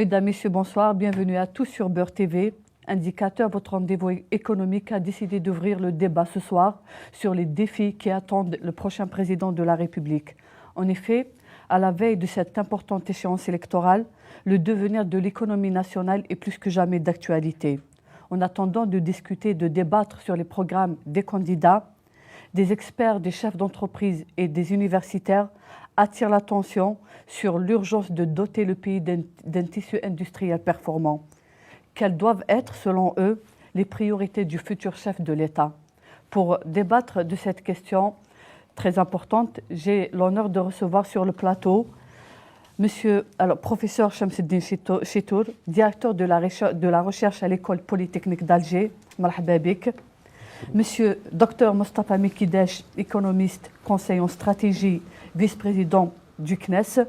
Mesdames, Messieurs, bonsoir. Bienvenue à tous sur Beurre TV. Indicateur, votre rendez-vous économique a décidé d'ouvrir le débat ce soir sur les défis qui attendent le prochain président de la République. En effet, à la veille de cette importante échéance électorale, le devenir de l'économie nationale est plus que jamais d'actualité. En attendant de discuter, de débattre sur les programmes des candidats, des experts, des chefs d'entreprise et des universitaires attirent l'attention sur l'urgence de doter le pays d'un tissu industriel performant. Quelles doivent être, selon eux, les priorités du futur chef de l'État? Pour débattre de cette question très importante, j'ai l'honneur de recevoir sur le plateau professeur Chamseddine Chitour, directeur de la recherche à l'École polytechnique d'Alger. Marhaba bik. Monsieur Dr Mostafa Mekidesh, économiste, conseiller en stratégie, vice-président du CNES.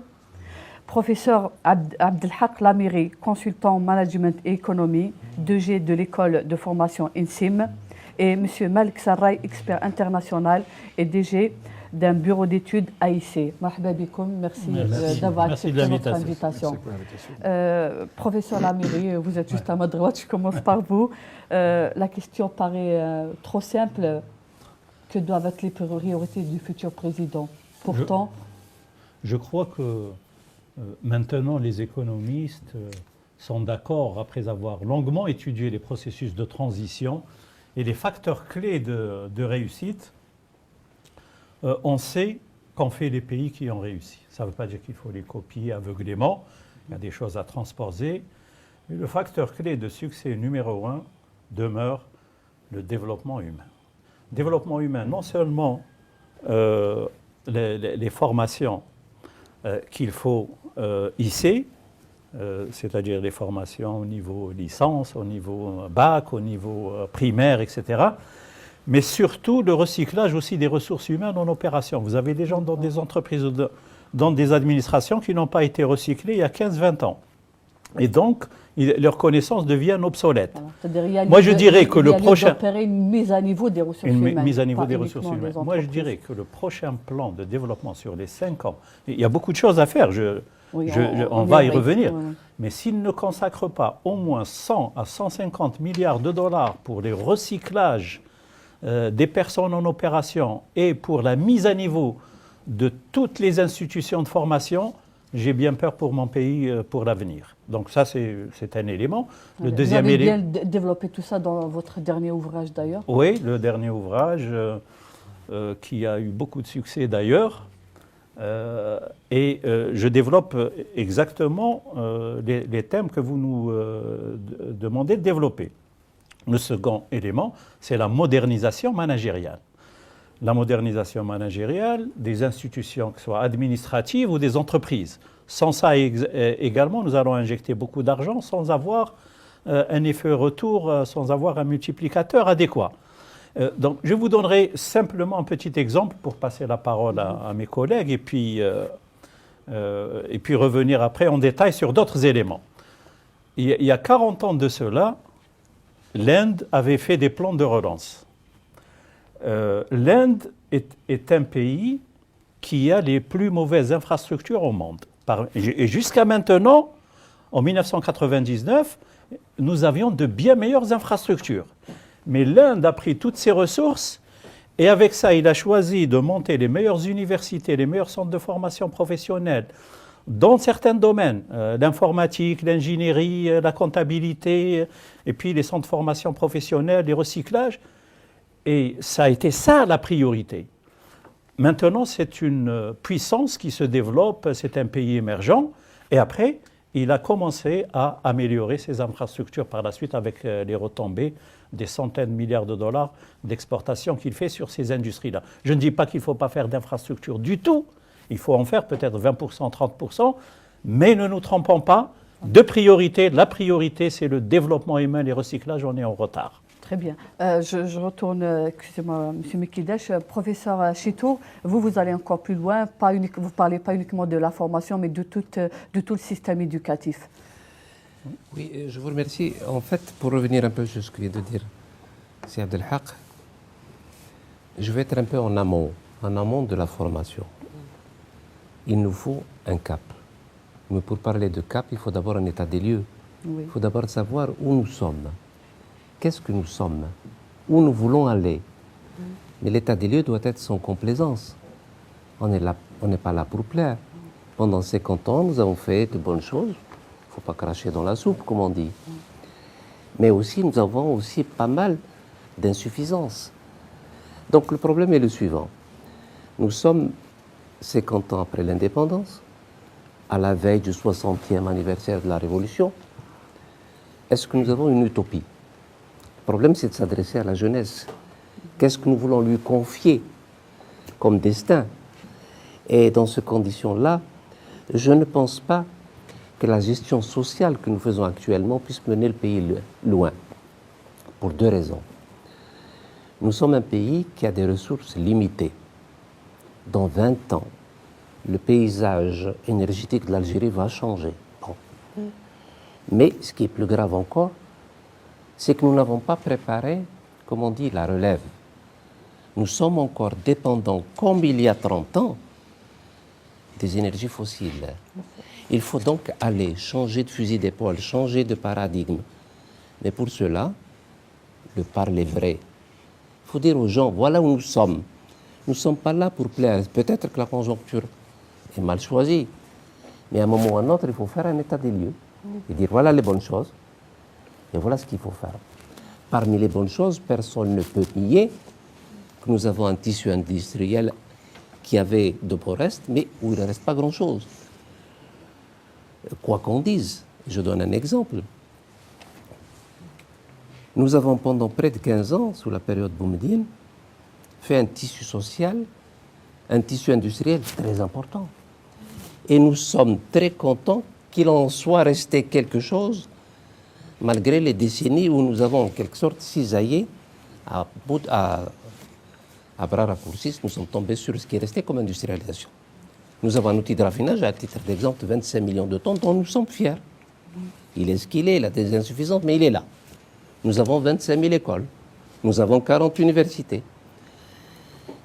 Professeur Abdelhak Lamiri, consultant en management et économie, 2G de l'école de formation INSIM. Et monsieur Malik Sarraï, expert international et DG d'un bureau d'études AIC. Marhaba bikoum, merci d'avoir accepté notre invitation. Professeur Lamiri, vous êtes juste à ma droite, je commence par vous. La question paraît trop simple. Que doivent être les priorités du futur président? Pourtant, je crois que maintenant les économistes sont d'accord, après avoir longuement étudié les processus de transition et les facteurs clés de réussite. On sait qu'ont fait les pays qui ont réussi. Ça ne veut pas dire qu'il faut les copier aveuglément. Il y a des choses à transposer. Mais le facteur clé de succès numéro 1 demeure le développement humain. Développement humain, non seulement les formations qu'il faut hisser, c'est-à-dire les formations au niveau licence, au niveau bac, au niveau primaire, etc., mais surtout le recyclage aussi des ressources humaines en opération. Vous avez des gens dans des entreprises ou dans des administrations qui n'ont pas été recyclés il y a 15-20 ans. Et donc, leurs connaissances deviennent obsolètes. Moi, je dirais que le prochain... une mise à niveau des ressources humaines. Une mise à niveau des ressources humaines. Moi, je dirais que le prochain plan de développement sur les 5 ans, il y a beaucoup de choses à faire, on va y revenir. Mais s'il ne consacre pas au moins 100 à 150 milliards de dollars pour les recyclages des personnes en opération et pour la mise à niveau de toutes les institutions de formation, j'ai bien peur pour mon pays, pour l'avenir. Donc ça, c'est un élément. Le deuxième élément... Vous avez bien développé tout ça dans votre dernier ouvrage d'ailleurs. Oui, le dernier ouvrage qui a eu beaucoup de succès d'ailleurs. Et je développe exactement les thèmes que vous nous demandez de développer. Le second élément, c'est la modernisation managériale. La modernisation managériale des institutions, que ce soit administratives ou des entreprises. Sans ça également, nous allons injecter beaucoup d'argent sans avoir un effet retour, sans avoir un multiplicateur adéquat. Donc, je vous donnerai simplement un petit exemple pour passer la parole à mes collègues et puis revenir après en détail sur d'autres éléments. Il y a 40 ans de cela, l'Inde avait fait des plans de relance. L'Inde est un pays qui a les plus mauvaises infrastructures au monde. Et jusqu'à maintenant, en 1999, nous avions de bien meilleures infrastructures. Mais l'Inde a pris toutes ses ressources et avec ça, il a choisi de monter les meilleures universités, les meilleurs centres de formation professionnelle dans certains domaines, l'informatique, l'ingénierie, la comptabilité, et puis les centres de formation professionnelle, les recyclages. Et ça a été ça la priorité. Maintenant, c'est une puissance qui se développe, c'est un pays émergent. Et après, il a commencé à améliorer ses infrastructures par la suite avec les retombées des centaines de milliards de dollars d'exportation qu'il fait sur ces industries-là. Je ne dis pas qu'il ne faut pas faire d'infrastructures du tout. Il faut en faire peut-être 20%, 30%, mais ne nous trompons pas, de priorité. La priorité, c'est le développement humain, les recyclages, on est en retard. Très bien. Je retourne, excusez-moi, M. Mekidesh. Professeur Chitour, vous allez encore plus loin. Vous ne parlez pas uniquement de la formation, mais de tout le système éducatif. Oui, je vous remercie. En fait, pour revenir un peu sur ce que vient de dire c'est Abdelhak, je vais être un peu en amont de la formation. Il nous faut un cap. Mais pour parler de cap, il faut d'abord un état des lieux. Oui. Il faut d'abord savoir où nous sommes. Qu'est-ce que nous sommes? Où nous voulons aller? Mais l'état des lieux doit être sans complaisance. On n'est pas là pour plaire. Pendant 50 ans, nous avons fait de bonnes choses. Il ne faut pas cracher dans la soupe, comme on dit. Mais aussi, nous avons aussi pas mal d'insuffisances. Donc le problème est le suivant. Nous sommes 50 ans après l'indépendance, à la veille du 60e anniversaire de la Révolution. Est-ce que nous avons une utopie? Le problème, c'est de s'adresser à la jeunesse. Qu'est-ce que nous voulons lui confier comme destin? Et dans ces conditions-là, je ne pense pas que la gestion sociale que nous faisons actuellement puisse mener le pays loin, pour deux raisons. Nous sommes un pays qui a des ressources limitées. Dans 20 ans, le paysage énergétique de l'Algérie va changer. Bon. Mais ce qui est plus grave encore, c'est que nous n'avons pas préparé, comme on dit, la relève. Nous sommes encore dépendants, comme il y a 30 ans, des énergies fossiles. Il faut donc aller changer de fusil d'épaule, changer de paradigme. Mais pour cela, le parler vrai. Il faut dire aux gens, voilà où nous sommes. Nous ne sommes pas là pour plaire. Peut-être que la conjoncture est mal choisie. Mais à un moment ou à un autre, il faut faire un état des lieux. Et dire, voilà les bonnes choses. Et voilà ce qu'il faut faire. Parmi les bonnes choses, personne ne peut nier que nous avons un tissu industriel qui avait de beaux restes, mais où il ne reste pas grand-chose. Quoi qu'on dise, je donne un exemple. Nous avons pendant près de 15 ans, sous la période Boumediene, fait un tissu social, un tissu industriel très important. Et nous sommes très contents qu'il en soit resté quelque chose, malgré les décennies où nous avons en quelque sorte cisaillé à bras raccourcis, nous sommes tombés sur ce qui est resté comme industrialisation. Nous avons un outil de raffinage, à titre d'exemple, de 25 millions de tonnes dont nous sommes fiers. Il est ce qu'il est, il a des insuffisances, mais il est là. Nous avons 25 000 écoles, nous avons 40 universités.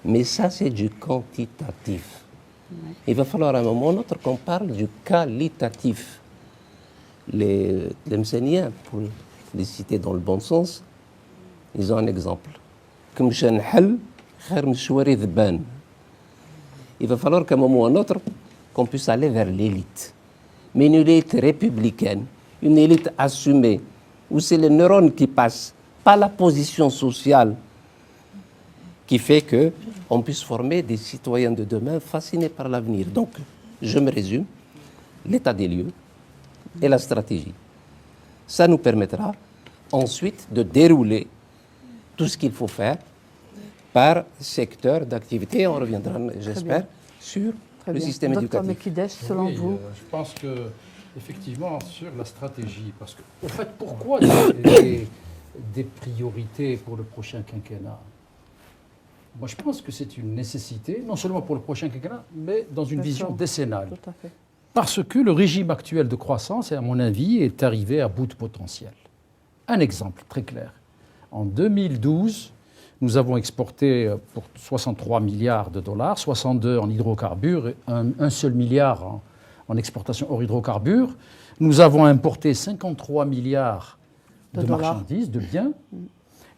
Mais ça, c'est du quantitatif. Il va falloir à un moment ou à un autre qu'on parle du qualitatif. Les Mséniens, pour les citer dans le bon sens, ils ont un exemple. Il va falloir qu'à un moment ou à un autre, qu'on puisse aller vers l'élite. Mais une élite républicaine, une élite assumée, où c'est les neurones qui passent, pas la position sociale, qui fait qu'on puisse former des citoyens de demain fascinés par l'avenir. Donc, je me résume, l'état des lieux et la stratégie. Ça nous permettra ensuite de dérouler tout ce qu'il faut faire par secteur d'activité. On reviendra, j'espère, sur le système Docteur éducatif. Mekidesh, selon Oui, vous je pense que effectivement sur la stratégie, parce que au fait, pourquoi des priorités pour le prochain quinquennat? Moi, je pense que c'est une nécessité, non seulement pour le prochain quinquennat, mais dans une Bien vision sûr. décennale. Tout à fait. Parce que le régime actuel de croissance, à mon avis, est arrivé à bout de potentiel. Un exemple très clair. En 2012, nous avons exporté pour 63 milliards de dollars, 62 en hydrocarbures, et un seul milliard en exportation hors hydrocarbures. Nous avons importé 53 milliards de marchandises, de biens,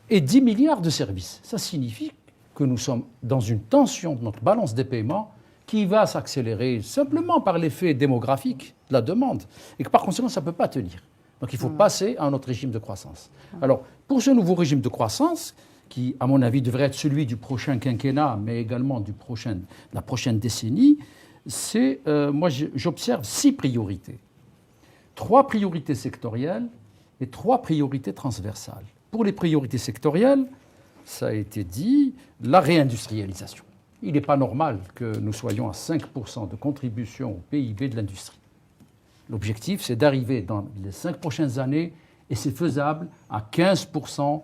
et 10 milliards de services. Ça signifie que nous sommes dans une tension de notre balance des paiements qui va s'accélérer simplement par l'effet démographique de la demande, et que par conséquent, ça ne peut pas tenir. Donc il faut passer à un autre régime de croissance. Alors, pour ce nouveau régime de croissance, qui, à mon avis, devrait être celui du prochain quinquennat, mais également de la prochaine décennie, moi, j'observe 6 priorités. 3 priorités sectorielles et 3 priorités transversales. Pour les priorités sectorielles, ça a été dit, la réindustrialisation. Il n'est pas normal que nous soyons à 5% de contribution au PIB de l'industrie. L'objectif, c'est d'arriver dans les 5 prochaines années, et c'est faisable, à 15%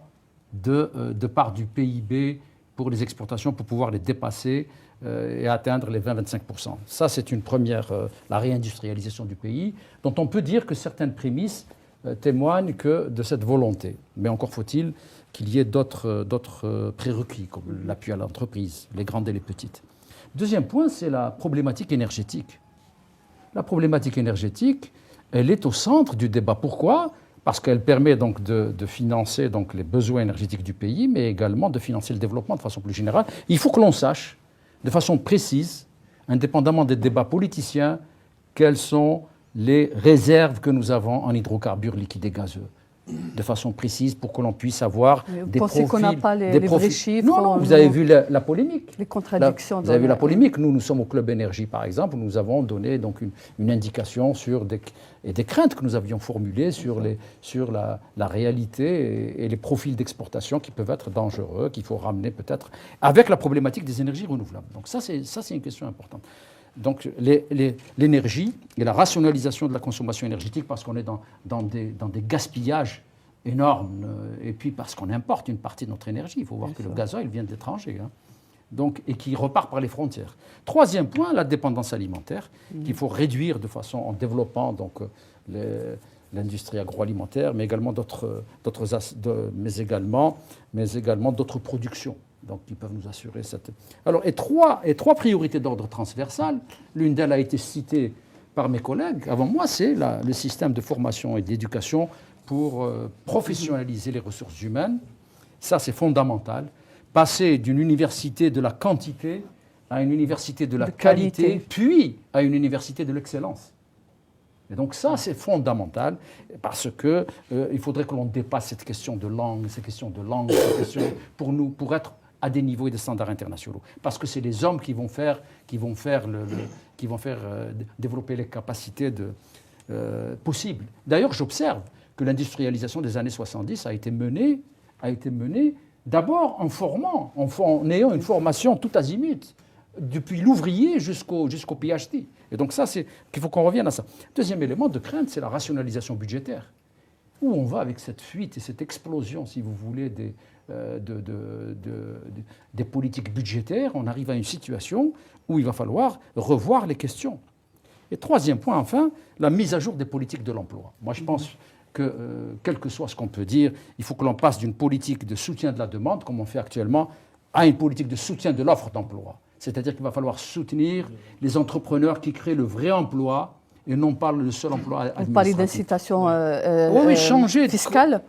de part du PIB pour les exportations, pour pouvoir les dépasser et atteindre les 20-25%. Ça, c'est une première, la réindustrialisation du pays, dont on peut dire que certaines prémices témoignent de cette volonté. Mais encore faut-il qu'il y ait d'autres prérequis, comme l'appui à l'entreprise, les grandes et les petites. Deuxième point, c'est la problématique énergétique. la problématique énergétique, elle est au centre du débat. Pourquoi ? Parce qu'elle permet donc de financer donc les besoins énergétiques du pays, mais également de financer le développement de façon plus générale. Il faut que l'on sache, de façon précise, indépendamment des débats politiciens, quelles sont les réserves que nous avons en hydrocarbures liquides et gazeux, de façon précise pour que l'on puisse avoir des profils. Vous pensez qu'on n'a pas les vrais chiffres? Non, vous avez vu la polémique. Les contradictions. Vous avez vu la polémique. Nous sommes au Club Énergie, par exemple, où nous avons donné donc une indication sur des craintes que nous avions formulées sur la réalité et les profils d'exportation qui peuvent être dangereux, qu'il faut ramener peut-être, avec la problématique des énergies renouvelables. Donc ça, c'est une question importante. Donc l'énergie et la rationalisation de la consommation énergétique, parce qu'on est dans des gaspillages énormes, et puis parce qu'on importe une partie de notre énergie. Il faut voir que le gasoil vient de l'étranger, hein. Donc, et qui repart par les frontières. Troisième point, la dépendance alimentaire, qu'il faut réduire de façon en développant donc, l'industrie agroalimentaire, mais également d'autres productions. Donc, qui peuvent nous assurer cette... Alors, et trois priorités d'ordre transversal. L'une d'elles a été citée par mes collègues avant moi, c'est le système de formation et d'éducation pour professionnaliser les ressources humaines. Ça, c'est fondamental. Passer d'une université de la quantité à une université de la qualité, puis à une université de l'excellence. Et donc ça, c'est fondamental, parce qu'il faudrait que l'on dépasse cette question de langue, pour être à des niveaux et des standards internationaux. Parce que c'est les hommes qui vont faire développer les capacités possibles. D'ailleurs, j'observe que l'industrialisation des années 70 a été menée d'abord en ayant une formation tout azimut, depuis l'ouvrier jusqu'au PhD. Et donc ça, c'est qu'il faut qu'on revienne à ça. Deuxième élément de crainte, c'est la rationalisation budgétaire. Où on va avec cette fuite et cette explosion, si vous voulez, des politiques budgétaires, on arrive à une situation où il va falloir revoir les questions. Et troisième point, enfin, la mise à jour des politiques de l'emploi. Moi, je pense que, quel que soit ce qu'on peut dire, il faut que l'on passe d'une politique de soutien de la demande, comme on fait actuellement, à une politique de soutien de l'offre d'emploi. C'est-à-dire qu'il va falloir soutenir les entrepreneurs qui créent le vrai emploi et non pas le seul emploi administratif. Vous parlez d'incitation fiscale ?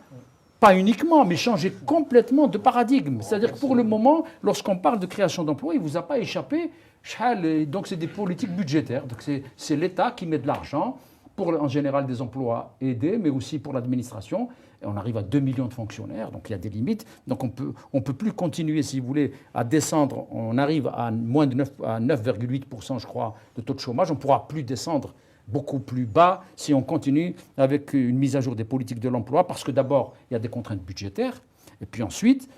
Pas uniquement, mais changer complètement de paradigme. C'est-à-dire que pour le moment, lorsqu'on parle de création d'emplois, il ne vous a pas échappé. Donc c'est des politiques budgétaires. Donc c'est l'État qui met de l'argent pour en général des emplois aidés, mais aussi pour l'administration. Et on arrive à 2 millions de fonctionnaires, donc il y a des limites. Donc on peut plus continuer, si vous voulez, à descendre. On arrive à moins de 9,8%, je crois, de taux de chômage. On ne pourra plus descendre beaucoup plus bas si on continue avec une mise à jour des politiques de l'emploi, parce que d'abord, il y a des contraintes budgétaires, et puis ensuite,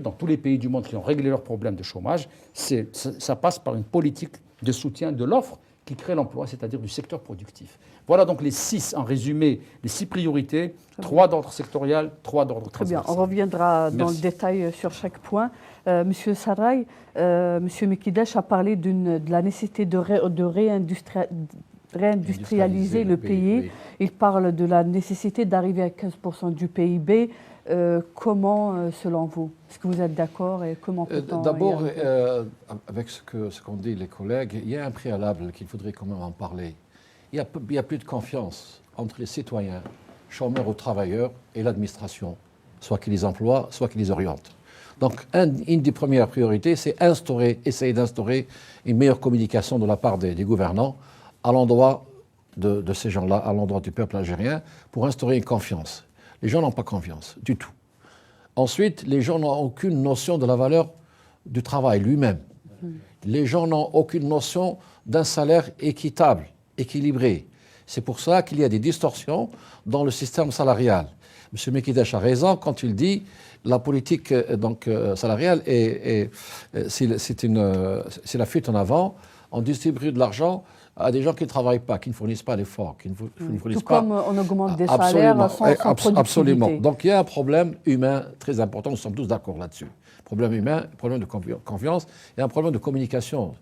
dans tous les pays du monde qui ont réglé leurs problèmes de chômage, ça passe par une politique de soutien de l'offre qui crée l'emploi, c'est-à-dire du secteur productif. Voilà donc en résumé, les 6 priorités, 3 d'ordre sectoriel, 3 d'ordre transversal. Très bien, on reviendra dans le détail sur chaque point. Monsieur Sarraï, Monsieur Mekidesh a parlé de la nécessité de réindustrialiser le pays. Oui. Il parle de la nécessité d'arriver à 15% du PIB. Comment, selon vous? Est-ce que vous êtes d'accord et comment peut-on D'abord, avec ce qu'ont dit les collègues, il y a un préalable qu'il faudrait quand même en parler. Il y a plus de confiance entre les citoyens, chômeurs ou travailleurs, et l'administration, soit qui les emploie, soit qui les oriente. Donc, une des premières priorités, c'est essayer d'instaurer une meilleure communication de la part des gouvernants à l'endroit de ces gens-là, à l'endroit du peuple algérien, pour instaurer une confiance. Les gens n'ont pas confiance, du tout. Ensuite, les gens n'ont aucune notion de la valeur du travail lui-même. Les gens n'ont aucune notion d'un salaire équitable, équilibré. C'est pour ça qu'il y a des distorsions dans le système salarial. M. Mekidesh a raison quand il dit la politique salariale, c'est la fuite en avant. On distribue de l'argent à des gens qui ne travaillent pas, qui ne fournissent pas d'efforts, qui ne fournissent pas... Tout comme on augmente des salaires sans productivité. Absolument. Donc il y a un problème humain très important, nous sommes tous d'accord là-dessus. Problème humain, problème de confiance et un problème de communication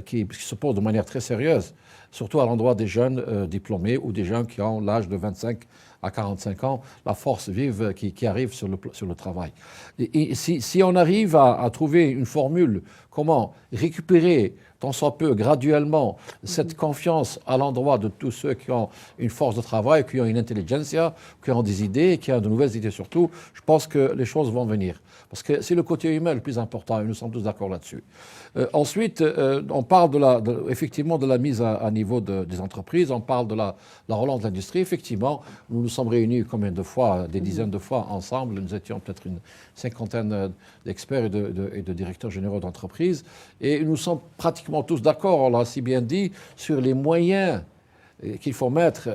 qui se pose de manière très sérieuse, surtout à l'endroit des jeunes diplômés ou des gens qui ont l'âge de 25 à 45 ans, la force vive qui arrive sur le travail. Et si on arrive à trouver une formule, comment récupérer tant soit peu graduellement cette confiance à l'endroit de tous ceux qui ont une force de travail, qui ont une intelligentsia, qui ont des idées, qui ont de nouvelles idées surtout, je pense que les choses vont venir. Parce que c'est le côté humain le plus important et nous sommes tous d'accord là-dessus. Ensuite, on parle effectivement de la mise à niveau des entreprises, on parle de la relance de l'industrie. Effectivement, nous nous sommes réunis combien de fois, des dizaines de fois ensemble, nous étions peut-être une cinquantaine d'experts et de directeurs généraux d'entreprises et nous sommes pratiquement tous d'accord, on l'a si bien dit, sur les moyens qu'il faut mettre.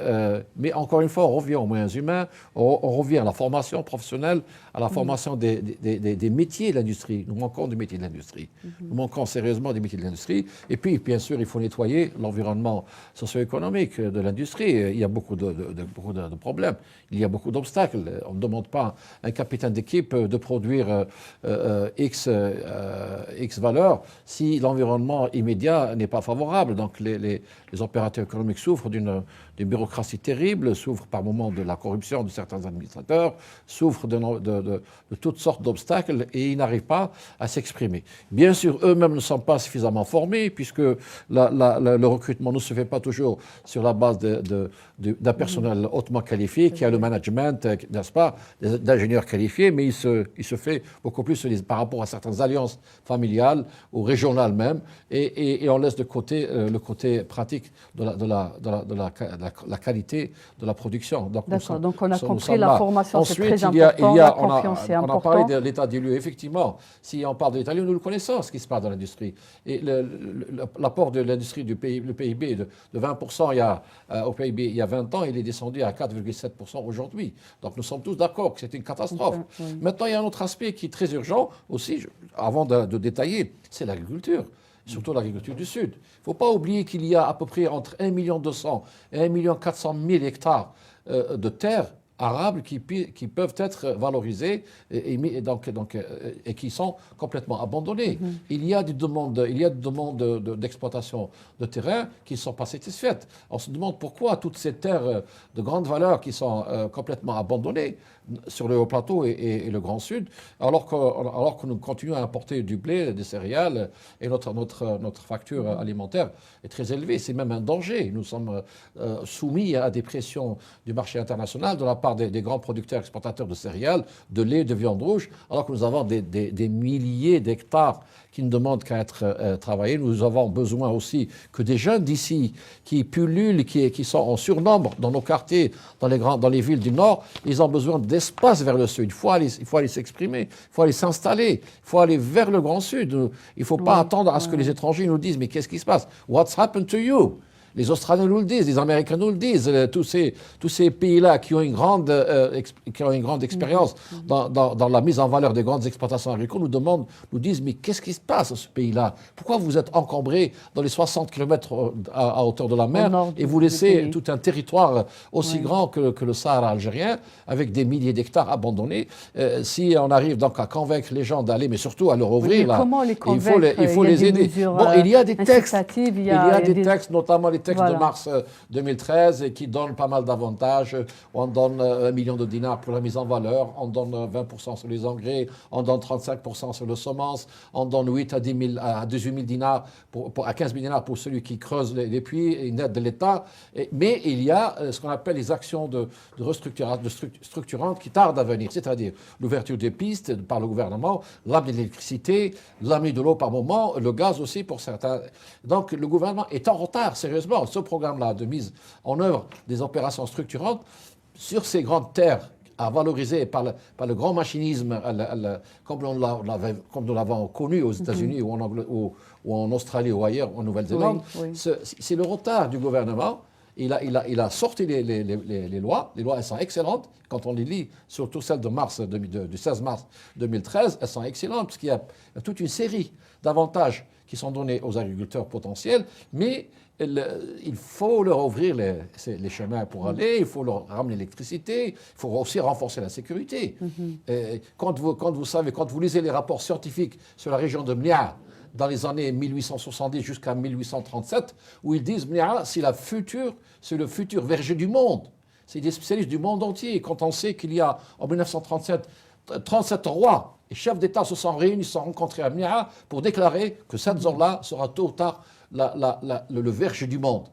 Mais encore une fois, on revient aux moyens humains, on revient à la formation professionnelle, à la formation des métiers de l'industrie. Nous manquons des métiers de l'industrie. Nous manquons sérieusement des métiers de l'industrie. Et puis, bien sûr, il faut nettoyer l'environnement socio-économique de l'industrie. Il y a beaucoup de problèmes. Il y a beaucoup d'obstacles. On ne demande pas à un capitaine d'équipe de produire X valeurs si l'environnement immédiat n'est pas favorable. Donc, les opérateurs économiques souffrent d'une bureaucratie terrible, souffrent par moments de la corruption de certains administrateurs, souffrent de toutes sortes d'obstacles et ils n'arrivent pas à s'exprimer. Bien sûr, eux-mêmes ne sont pas suffisamment formés puisque le recrutement ne se fait pas toujours sur la base d'un personnel hautement qualifié qui a le management, n'est-ce pas, d'ingénieurs qualifiés, mais il se fait beaucoup plus par rapport à certaines alliances familiales ou régionales même et on laisse de côté le côté pratique de la qualité de la production. D'accord, donc on a compris la formation, c'est très important, la confiance, c'est important. On a parlé de l'état des lieux, effectivement. Si on parle de l'état des lieux, nous le connaissons, ce qui se passe dans l'industrie. Et l'apport de l'industrie du le PIB de 20% au PIB il y a 20 ans, il est descendu à 4,7% aujourd'hui. Donc nous sommes tous d'accord que c'est une catastrophe. Oui. Maintenant, il y a un autre aspect qui est très urgent aussi, avant de détailler, c'est l'agriculture. Surtout l'agriculture du Sud. Il ne faut pas oublier qu'il y a à peu près entre 1,2 million et 1,4 million hectares de terres arables qui peuvent être valorisées et qui sont complètement abandonnées. Il y a des demandes d'exploitation de terrain qui ne sont pas satisfaites. On se demande pourquoi toutes ces terres de grande valeur qui sont complètement abandonnées sur le haut plateau et le Grand Sud, alors que nous continuons à importer du blé, des céréales, et notre facture alimentaire est très élevée. C'est même un danger. Nous sommes soumis à des pressions du marché international de la part des grands producteurs exportateurs de céréales, de lait, de viande rouge, alors que nous avons des milliers d'hectares qui ne demandent qu'à être travaillés. Nous avons besoin aussi que des jeunes d'ici qui pullulent, qui sont en surnombre dans nos quartiers, dans les villes du Nord, ils ont besoin d'espace vers le Sud. Il faut aller s'exprimer, il faut aller s'installer, il faut aller vers le Grand Sud. Il ne faut pas attendre à ce que les étrangers nous disent « Mais qu'est-ce qui se passe? What's happened to you ?» Les Australiens nous le disent, les Américains nous le disent, tous ces pays-là qui ont une grande expérience dans la mise en valeur des grandes exploitations agricoles nous disent mais qu'est-ce qui se passe dans ce pays-là? Pourquoi vous êtes encombrés dans les 60 km à hauteur de la mer et vous laissez tout un territoire aussi grand que le Sahara algérien avec des milliers d'hectares abandonnés? Si on arrive donc à convaincre les gens d'aller, mais surtout à leur ouvrir, là, comment les convaincre? Il faut les aider. Bon, il y a des textes, il y a des textes, notamment les textes de mars 2013 et qui donnent pas mal d'avantages. On donne 1 million de dinars pour la mise en valeur, on donne 20% sur les engrais, on donne 35% sur le semence, on donne 8 à 18 000 dinars, à 15 000 dinars pour celui qui creuse les puits, une aide de l'État. Mais il y a ce qu'on appelle les actions de structurantes qui tardent à venir, c'est-à-dire l'ouverture des pistes par le gouvernement, l'amener de l'électricité, l'amener de l'eau par moment, le gaz aussi pour certains. Donc le gouvernement est en retard, sérieusement. Ce programme-là de mise en œuvre des opérations structurantes sur ces grandes terres à valoriser par le grand machinisme, comme nous l'avons connu aux États-Unis ou en Australie ou ailleurs, en Nouvelle-Zélande, c'est le retard du gouvernement. Il a sorti les lois. Les lois, elles sont excellentes. Quand on les lit, surtout celles du 16 mars 2013, elles sont excellentes parce qu'il y a toute une série d'avantages qui sont donnés aux agriculteurs potentiels, mais il faut leur ouvrir les chemins pour aller, il faut leur ramener l'électricité, il faut aussi renforcer la sécurité. Quand vous lisez les rapports scientifiques sur la région de Mni'a, dans les années 1870 jusqu'à 1837, où ils disent Mni'a, c'est le futur verger du monde. c'est des spécialistes du monde entier. Quand on sait qu'il y a, en 1937, 37 rois et chefs d'État se sont réunis, se sont rencontrés à Mni'a pour déclarer que cette zone-là sera tôt ou tard le verge du monde.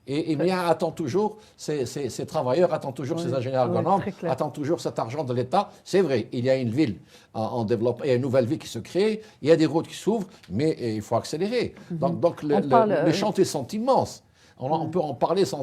Et Mni'a attend toujours, ces travailleurs attendent toujours, ces ingénieurs agronomes, attendent toujours cet argent de l'État. C'est vrai, il y a une ville en développement, il y a une nouvelle ville qui se crée, il y a des routes qui s'ouvrent, mais il faut accélérer. Donc les chantiers sont immenses. On peut en parler sans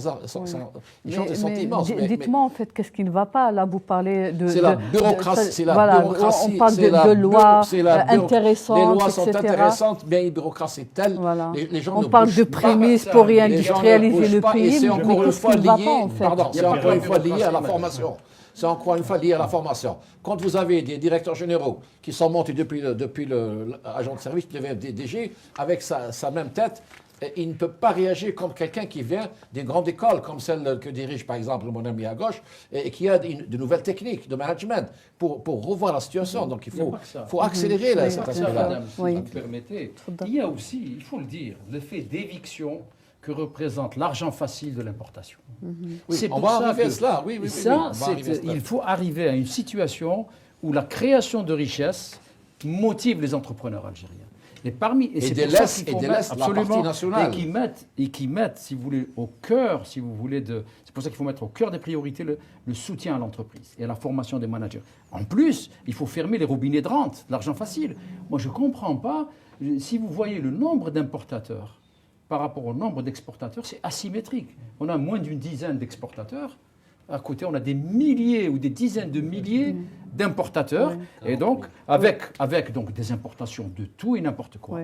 les chantiers sont immenses. Dites-moi en fait, qu'est-ce qui ne va pas? Là, vous parlez de... C'est la bureaucratie. On parle de lois intéressantes, les lois sont etc. intéressantes, mais une bureaucratie telle. Voilà. Les gens on parle de prémices pour réindustrialiser le pays. Et c'est encore une fois lié, c'est encore une fois lié à la formation. C'est encore une fois lié à la formation. Quand vous avez des directeurs généraux qui sont montés depuis l'agent de service, des DG, avec sa même tête, il ne peut pas réagir comme quelqu'un qui vient des grandes écoles, comme celle que dirige par exemple mon ami à gauche, et qui a de nouvelles techniques de management pour revoir la situation. Donc il faut accélérer cet aspect-là. Si vous me permettez, il y a aussi, il faut le dire, l'effet d'éviction que représente l'argent facile de l'importation. Oui, on va arriver à cela. Il faut arriver à une situation où la création de richesses motive les entrepreneurs algériens. Et délaisse la partie nationale. Et qui mettent, si vous voulez, au cœur, c'est pour ça qu'il faut mettre au cœur des priorités le soutien à l'entreprise et à la formation des managers. En plus, il faut fermer les robinets de rente, l'argent facile. Moi, je ne comprends pas, si vous voyez le nombre d'importateurs par rapport au nombre d'exportateurs, c'est asymétrique. On a moins d'une dizaine d'exportateurs. À côté, on a des milliers ou des dizaines de milliers d'importateurs, et donc avec donc des importations de tout et n'importe quoi.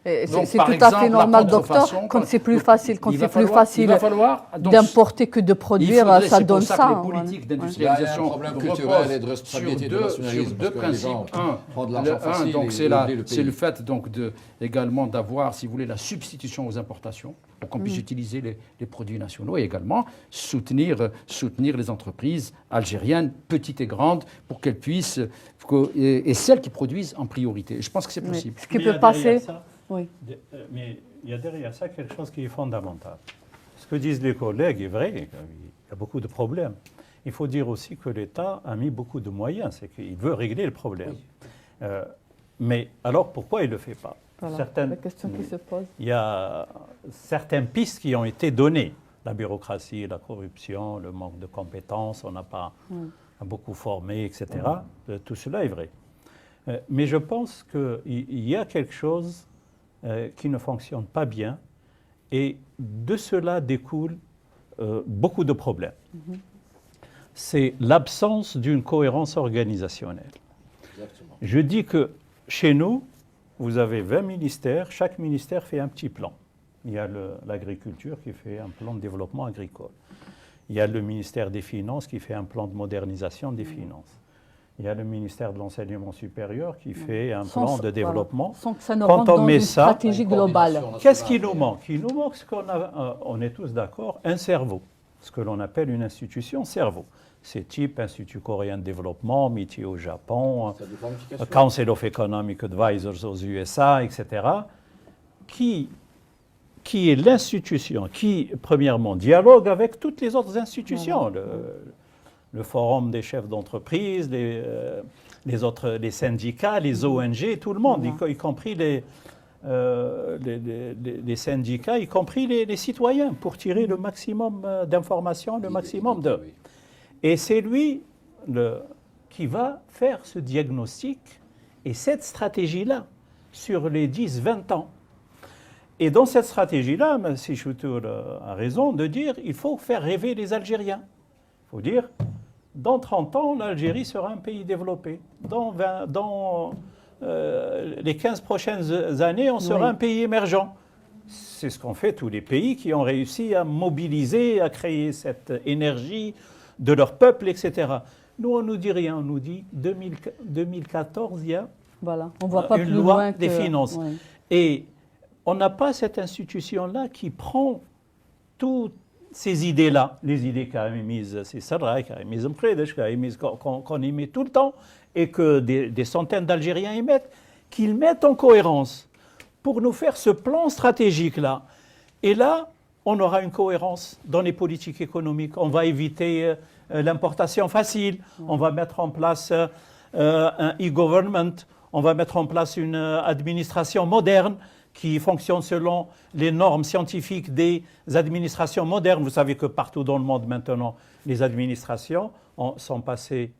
C'est tout à fait normal, docteur, quand c'est plus facile, d'importer que de produire, ça donne ça. Les politiques d'industrialisation culturelle et de responsabilité sur deux principes. Donc c'est le fait donc également d'avoir, si vous voulez, la substitution aux importations pour qu'on puisse utiliser les produits nationaux, et également soutenir les entreprises algériennes, petites et grandes, pour qu'elles puissent, et celles qui produisent en priorité. Je pense que c'est possible. Ce qui peut passer... Mais il y a derrière ça quelque chose qui est fondamental. Ce que disent les collègues est vrai, il y a beaucoup de problèmes. Il faut dire aussi que l'État a mis beaucoup de moyens, c'est qu'il veut régler le problème. Mais alors pourquoi il ne le fait pas? Voilà, la question qui se pose. Il y a certaines pistes qui ont été données. La bureaucratie, la corruption, le manque de compétences, on n'a pas beaucoup formé, etc. Tout cela est vrai. Mais je pense qu'il y a quelque chose qui ne fonctionne pas bien, et de cela découlent beaucoup de problèmes. C'est l'absence d'une cohérence organisationnelle. Exactement. Je dis que chez nous, vous avez 20 ministères, chaque ministère fait un petit plan. Il y a l'agriculture qui fait un plan de développement agricole. Il y a le ministère des Finances qui fait un plan de modernisation des finances. Il y a le ministère de l'Enseignement supérieur qui fait un plan de développement. Sans que ça ne rentre dans une stratégie globale. Qu'est-ce qui nous manque? Il nous manque ce qu'on a, on est tous d'accord, un cerveau, ce que l'on appelle une institution cerveau. C'est type Institut coréen de développement, MITI au Japon, Council of Economic Advisors aux USA, etc., qui est l'institution qui, premièrement, dialogue avec toutes les autres institutions, le forum des chefs d'entreprise, les syndicats, les ONG, tout le monde, y compris les syndicats, y compris les citoyens, pour tirer le maximum d'informations, le maximum de... Et c'est lui qui va faire ce diagnostic et cette stratégie-là sur les 10-20 ans. Et dans cette stratégie-là, M. Choutour a raison de dire qu'il faut faire rêver les Algériens. Il faut dire, dans 30 ans, l'Algérie sera un pays développé. Dans les 15 prochaines années, on sera un pays émergent. C'est ce qu'ont fait tous les pays qui ont réussi à mobiliser, à créer cette énergie de leur peuple, etc. Nous, on ne nous dit rien. On nous dit 2014, il y a on voit pas une plus loi loin des finances. Et on n'a pas cette institution-là qui prend toutes ces idées-là, les idées qu'a émises Sarra, qu'a émises Mkredesh, qu'on émet tout le temps, et que des centaines d'Algériens émettent, qu'ils mettent en cohérence pour nous faire ce plan stratégique-là. Et là, on aura une cohérence dans les politiques économiques. On va éviter l'importation facile, on va mettre en place un e-government, on va mettre en place une administration moderne qui fonctionne selon les normes scientifiques des administrations modernes. Vous savez que partout dans le monde maintenant, les administrations sont passées,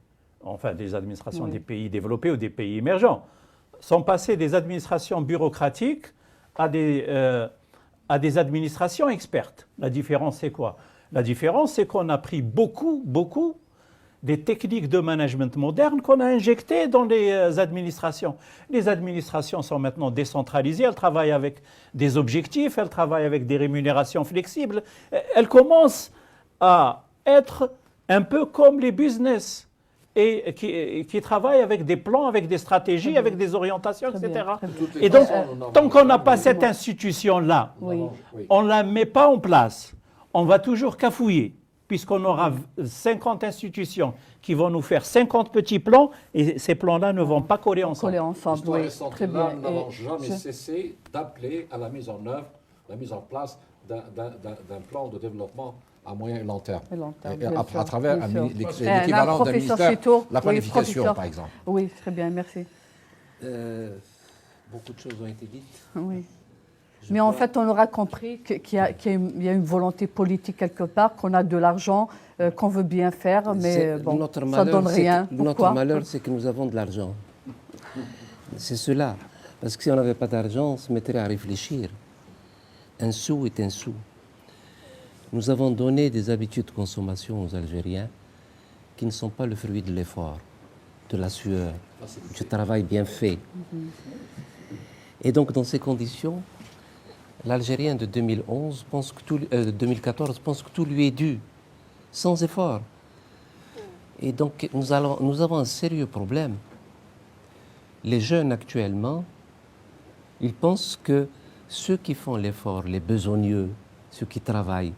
enfin des administrations des pays développés ou des pays émergents, sont passées des administrations bureaucratiques à des administrations expertes. La différence, c'est quoi? La différence, c'est qu'on a pris beaucoup des techniques de management modernes qu'on a injectées dans les administrations. Les administrations sont maintenant décentralisées, elles travaillent avec des objectifs, elles travaillent avec des rémunérations flexibles. Elles commencent à être un peu comme les business et qui travaillent avec des plans, avec des stratégies, avec des orientations, etc. Et donc, tant qu'on n'a pas cette institution-là, on ne la met pas en place, on va toujours cafouiller, puisqu'on aura 50 institutions qui vont nous faire 50 petits plans, et ces plans-là ne vont pas coller ensemble. L'histoire Oui, récente très est là, bien. nous n'avons Et jamais cessé d'appeler à la mise en œuvre, la mise en place d'un plan de développement à moyen et long terme. À travers l'équivalent d'un ministère, la planification, par exemple. Oui, très bien, merci. Beaucoup de choses ont été dites. Oui. Mais en fait, on aura compris qu'il y a une volonté politique quelque part, qu'on a de l'argent, qu'on veut bien faire, mais bon, ça ne donne rien. Notre malheur, c'est que nous avons de l'argent. C'est cela. Parce que si on n'avait pas d'argent, on se mettrait à réfléchir. Un sou est un sou. Nous avons donné des habitudes de consommation aux Algériens qui ne sont pas le fruit de l'effort, de la sueur, du travail bien fait. Et donc, dans ces conditions, l'Algérien de 2014 pense que tout lui est dû, sans effort. Et donc, nous avons un sérieux problème. Les jeunes actuellement, ils pensent que ceux qui font l'effort, les besogneux, ceux qui travaillent,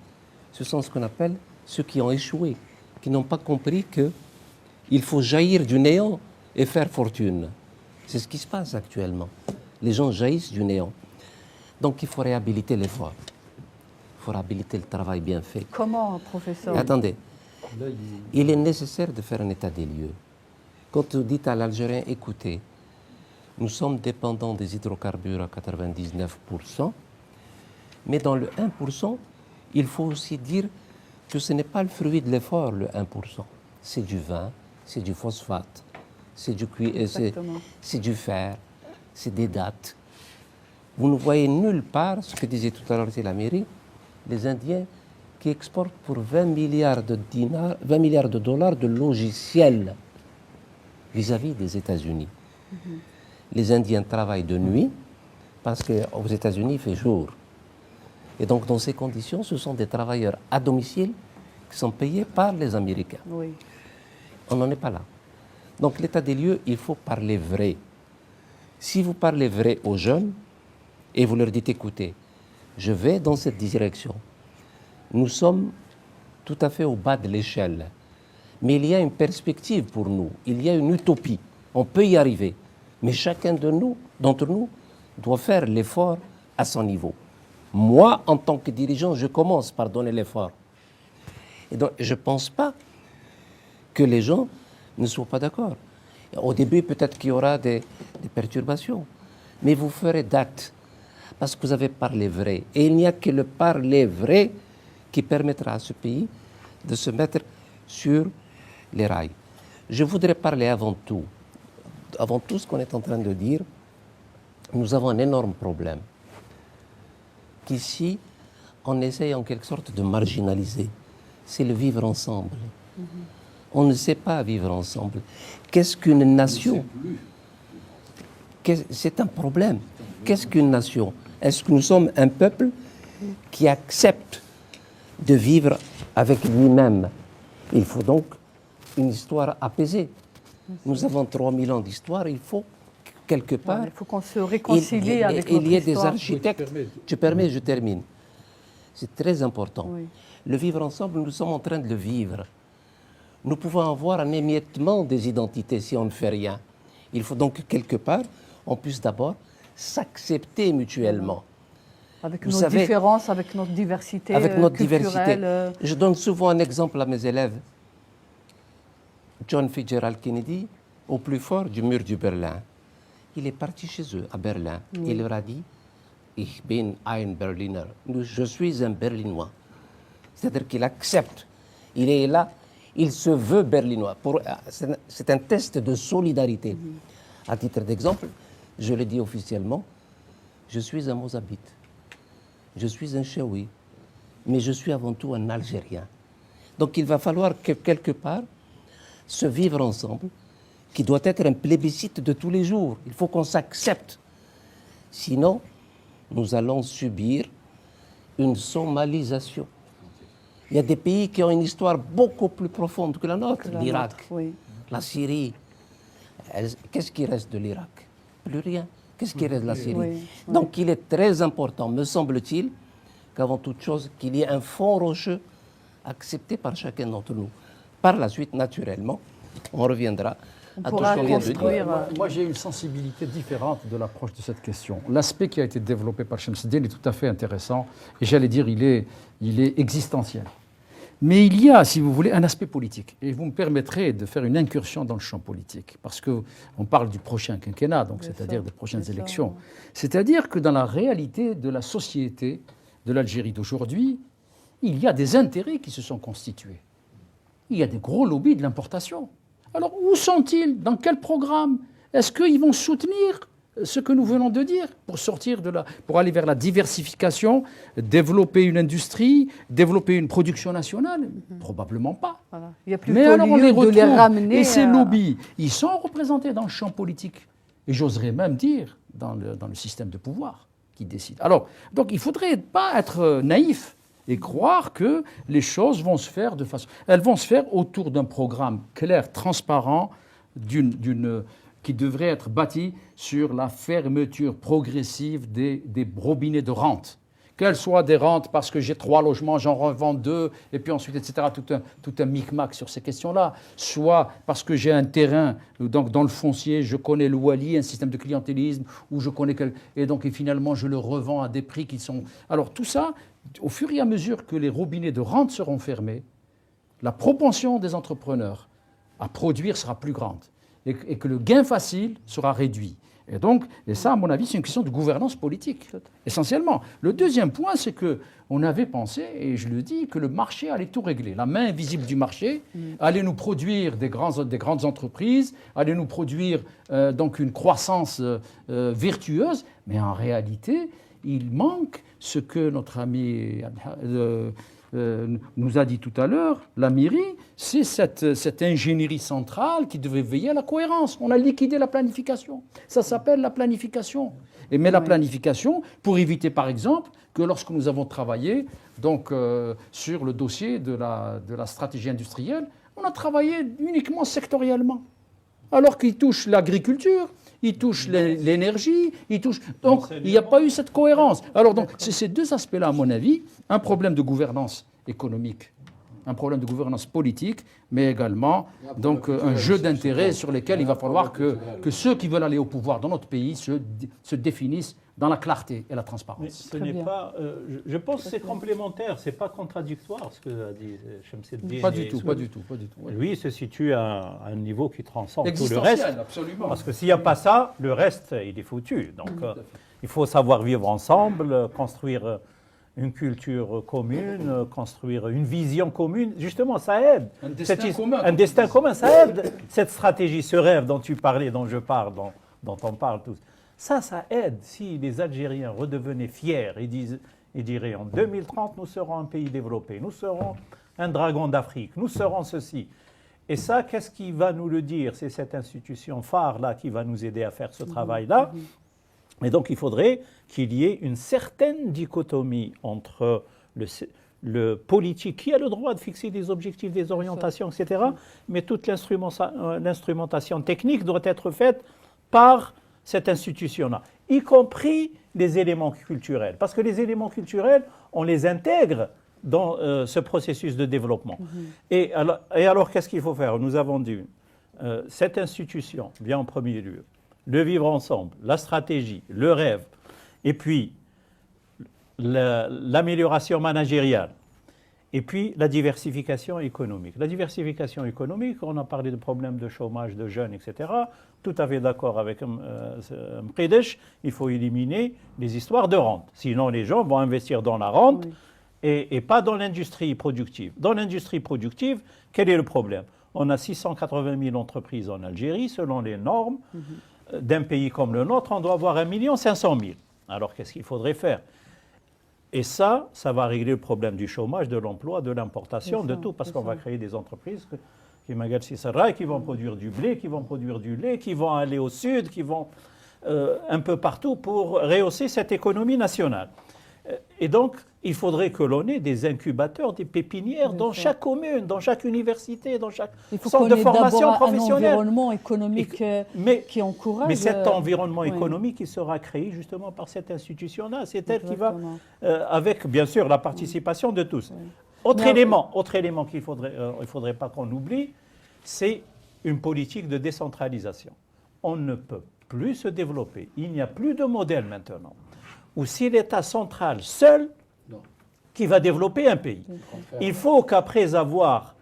ce sont ce qu'on appelle ceux qui ont échoué, qui n'ont pas compris qu'il faut jaillir du néant et faire fortune. C'est ce qui se passe actuellement. Les gens jaillissent du néant. Donc il faut réhabiliter l'effort. Il faut réhabiliter le travail bien fait. Comment, professeur? Et attendez, il est nécessaire de faire un état des lieux. Quand vous dites à l'Algérien, écoutez, nous sommes dépendants des hydrocarbures à 99%, mais dans le 1%, il faut aussi dire que ce n'est pas le fruit de l'effort, le 1%. C'est du vin, c'est du phosphate, c'est du fer, c'est des dattes. Vous ne voyez nulle part, ce que disait tout à l'heure la mairie, les Indiens qui exportent pour 20 milliards de dollars de logiciels vis-à-vis des États-Unis. Les Indiens travaillent de nuit parce qu'aux États-Unis, il fait jour. Et donc, dans ces conditions, ce sont des travailleurs à domicile qui sont payés par les Américains. Oui. On n'en est pas là. Donc, l'état des lieux, il faut parler vrai. Si vous parlez vrai aux jeunes, et vous leur dites, écoutez, je vais dans cette direction. Nous sommes tout à fait au bas de l'échelle. Mais il y a une perspective pour nous. Il y a une utopie. On peut y arriver. Mais chacun d'entre nous doit faire l'effort à son niveau. Moi, en tant que dirigeant, je commence par donner l'effort. Et donc, je ne pense pas que les gens ne soient pas d'accord. Au début, peut-être qu'il y aura des perturbations. Mais vous ferez date. Parce que vous avez parlé vrai. Et il n'y a que le parler vrai qui permettra à ce pays de se mettre sur les rails. Je voudrais parler avant tout ce qu'on est en train de dire, nous avons un énorme problème qu'ici, on essaye en quelque sorte de marginaliser. C'est le vivre ensemble. On ne sait pas vivre ensemble. Qu'est-ce qu'une nation? C'est un problème. Qu'est-ce qu'une nation? Est-ce que nous sommes un peuple qui accepte de vivre avec lui-même? Il faut donc une histoire apaisée. Nous avons 3000 ans d'histoire, il faut quelque part... Il faut qu'on se réconcilie avec notre Il y a histoire. des architectes... Tu permets, je termine. C'est très important. Oui. Le vivre ensemble, nous sommes en train de le vivre. Nous pouvons avoir un émiettement des identités si on ne fait rien. Il faut donc que quelque part, on puisse d'abord s'accepter mutuellement. Avec Vous nos savez, différences, avec notre diversité avec notre culturelle. diversité. Je donne souvent un exemple à mes élèves. John Fitzgerald Kennedy, au plus fort du mur du Berlin. Il est parti chez eux, à Berlin. Il leur a dit « Ich bin ein Berliner ». Je suis un Berlinois. C'est-à-dire qu'il accepte. Il est là, il se veut berlinois. C'est un test de solidarité. À titre d'exemple, je le dis officiellement, je suis un Mozabite. Je suis un Chaoui. Mais je suis avant tout un Algérien. Donc il va falloir que quelque part se vivre ensemble, qui doit être un plébiscite de tous les jours. Il faut qu'on s'accepte. Sinon, nous allons subir une somalisation. Il y a des pays qui ont une histoire beaucoup plus profonde que la nôtre. L'Irak, la Syrie. Qu'est-ce qui reste de l'Irak? Plus rien. Qu'est-ce qui reste de la Syrie? Donc il est très important, me semble-t-il, qu'avant toute chose, qu'il y ait un fond rocheux accepté par chacun d'entre nous. Par la suite, naturellement, on reviendra à tout ce qu'on vient de dire. Moi, j'ai une sensibilité différente de l'approche de cette question. L'aspect qui a été développé par Shamsuddin est tout à fait intéressant et j'allais dire il est existentiel. Mais il y a, si vous voulez, un aspect politique. Et vous me permettrez de faire une incursion dans le champ politique, parce qu'on parle du prochain quinquennat, donc c'est-à-dire des prochaines élections. C'est-à-dire que dans la réalité de la société de l'Algérie d'aujourd'hui, il y a des intérêts qui se sont constitués. Il y a des gros lobbies de l'importation. Alors, où sont-ils? Dans quel programme? Est-ce qu'ils vont soutenir ce que nous venons de dire pour aller vers la diversification, développer une industrie, développer une production nationale? Probablement pas. Voilà. Il y a Mais alors on les retrouve. de les ramener. Et ces lobbies, ils sont représentés dans le champ politique. Et j'oserais même dire dans le système de pouvoir qui décide. Alors, donc il ne faudrait pas être naïf et croire que les choses vont se faire de façon... Elles vont se faire autour d'un programme clair, transparent, qui devrait être bâti sur la fermeture progressive des robinets de rente. Qu'elles soient des rentes parce que j'ai 3 logements, j'en revends 2, et puis ensuite, etc., tout un micmac sur ces questions-là. Soit parce que j'ai un terrain, donc dans le foncier, je connais le Wali, un système de clientélisme, où je connais et donc et finalement je le revends à des prix qui sont... Alors tout ça, au fur et à mesure que les robinets de rente seront fermés, la propension des entrepreneurs à produire sera plus grande et que le gain facile sera réduit. Et ça, à mon avis, c'est une question de gouvernance politique, essentiellement. Le deuxième point, c'est qu'on avait pensé, et je le dis, que le marché allait tout régler. La main invisible du marché allait nous produire des grandes entreprises, allait nous produire donc une croissance vertueuse, mais en réalité, il manque ce que notre ami nous a dit tout à l'heure, la mairie, c'est cette ingénierie centrale qui devait veiller à la cohérence. On a liquidé la planification. Ça s'appelle la planification. Mais la planification, pour éviter par exemple que lorsque nous avons travaillé donc, sur le dossier de la stratégie industrielle, on a travaillé uniquement sectoriellement. Alors qu'il touche l'agriculture, il touche l'énergie, il touche... Donc, il n'y a pas eu cette cohérence. Alors, donc, c'est ces deux aspects-là, à mon avis, un problème de gouvernance économique, un problème de gouvernance politique, mais également donc, un jeu d'intérêts sur lesquels il va falloir que ceux qui veulent aller au pouvoir dans notre pays se définissent dans la clarté et la transparence. Mais ce n'est pas, je pense que c'est complémentaire, ce n'est pas contradictoire ce que a dit Shamsuddin. Pas du tout. Lui, il se situe à un niveau qui transcende tout le reste. Absolument. Parce que s'il n'y a pas ça, le reste, il est foutu. Donc, il faut savoir vivre ensemble, construire une culture commune, construire une vision commune. Justement, ça aide. Un destin commun, ça aide. Cette stratégie, ce rêve dont tu parlais, dont je parle, dont on parle tous. Ça aide. Si les Algériens redevenaient fiers et diraient en 2030, nous serons un pays développé, nous serons un dragon d'Afrique, nous serons ceci. Et ça, qu'est-ce qui va nous le dire? C'est cette institution phare-là qui va nous aider à faire ce travail-là. Et donc, il faudrait qu'il y ait une certaine dichotomie entre le politique, qui a le droit de fixer des objectifs, des orientations, etc., mais toute l'instrumentation technique doit être faite par cette institution-là, y compris les éléments culturels. Parce que les éléments culturels, on les intègre dans ce processus de développement. Et alors qu'est-ce qu'il faut faire? Nous avons dit, cette institution vient en premier lieu, le vivre ensemble, la stratégie, le rêve, et puis l'amélioration managériale. Et puis la diversification économique. La diversification économique, on a parlé de problèmes de chômage de jeunes, etc. Tout à fait d'accord avec Mqidech, il faut éliminer les histoires de rente. Sinon, les gens vont investir dans la rente et pas dans l'industrie productive. Dans l'industrie productive, quel est le problème? On a 680 000 entreprises en Algérie, selon les normes d'un pays comme le nôtre, on doit avoir 1 500 000. Alors qu'est-ce qu'il faudrait faire? Et ça va régler le problème du chômage, de l'emploi, de l'importation, de tout, parce qu'on va créer des entreprises qui vont produire du blé, qui vont produire du lait, qui vont aller au sud, qui vont un peu partout pour rehausser cette économie nationale. Et donc, il faudrait que l'on ait des incubateurs, des pépinières dans chaque commune, dans chaque université, dans chaque centre de formation professionnelle. Un environnement économique qui encourage. Mais cet environnement économique, il sera créé justement par cette institution-là. C'est elle qui va, avec bien sûr la participation de tous. Autre élément qu'il faudrait pas qu'on oublie, c'est une politique de décentralisation. On ne peut plus se développer. Il n'y a plus de modèle maintenant où c'est l'État central seul qui va développer un pays. Il faut qu'après avoir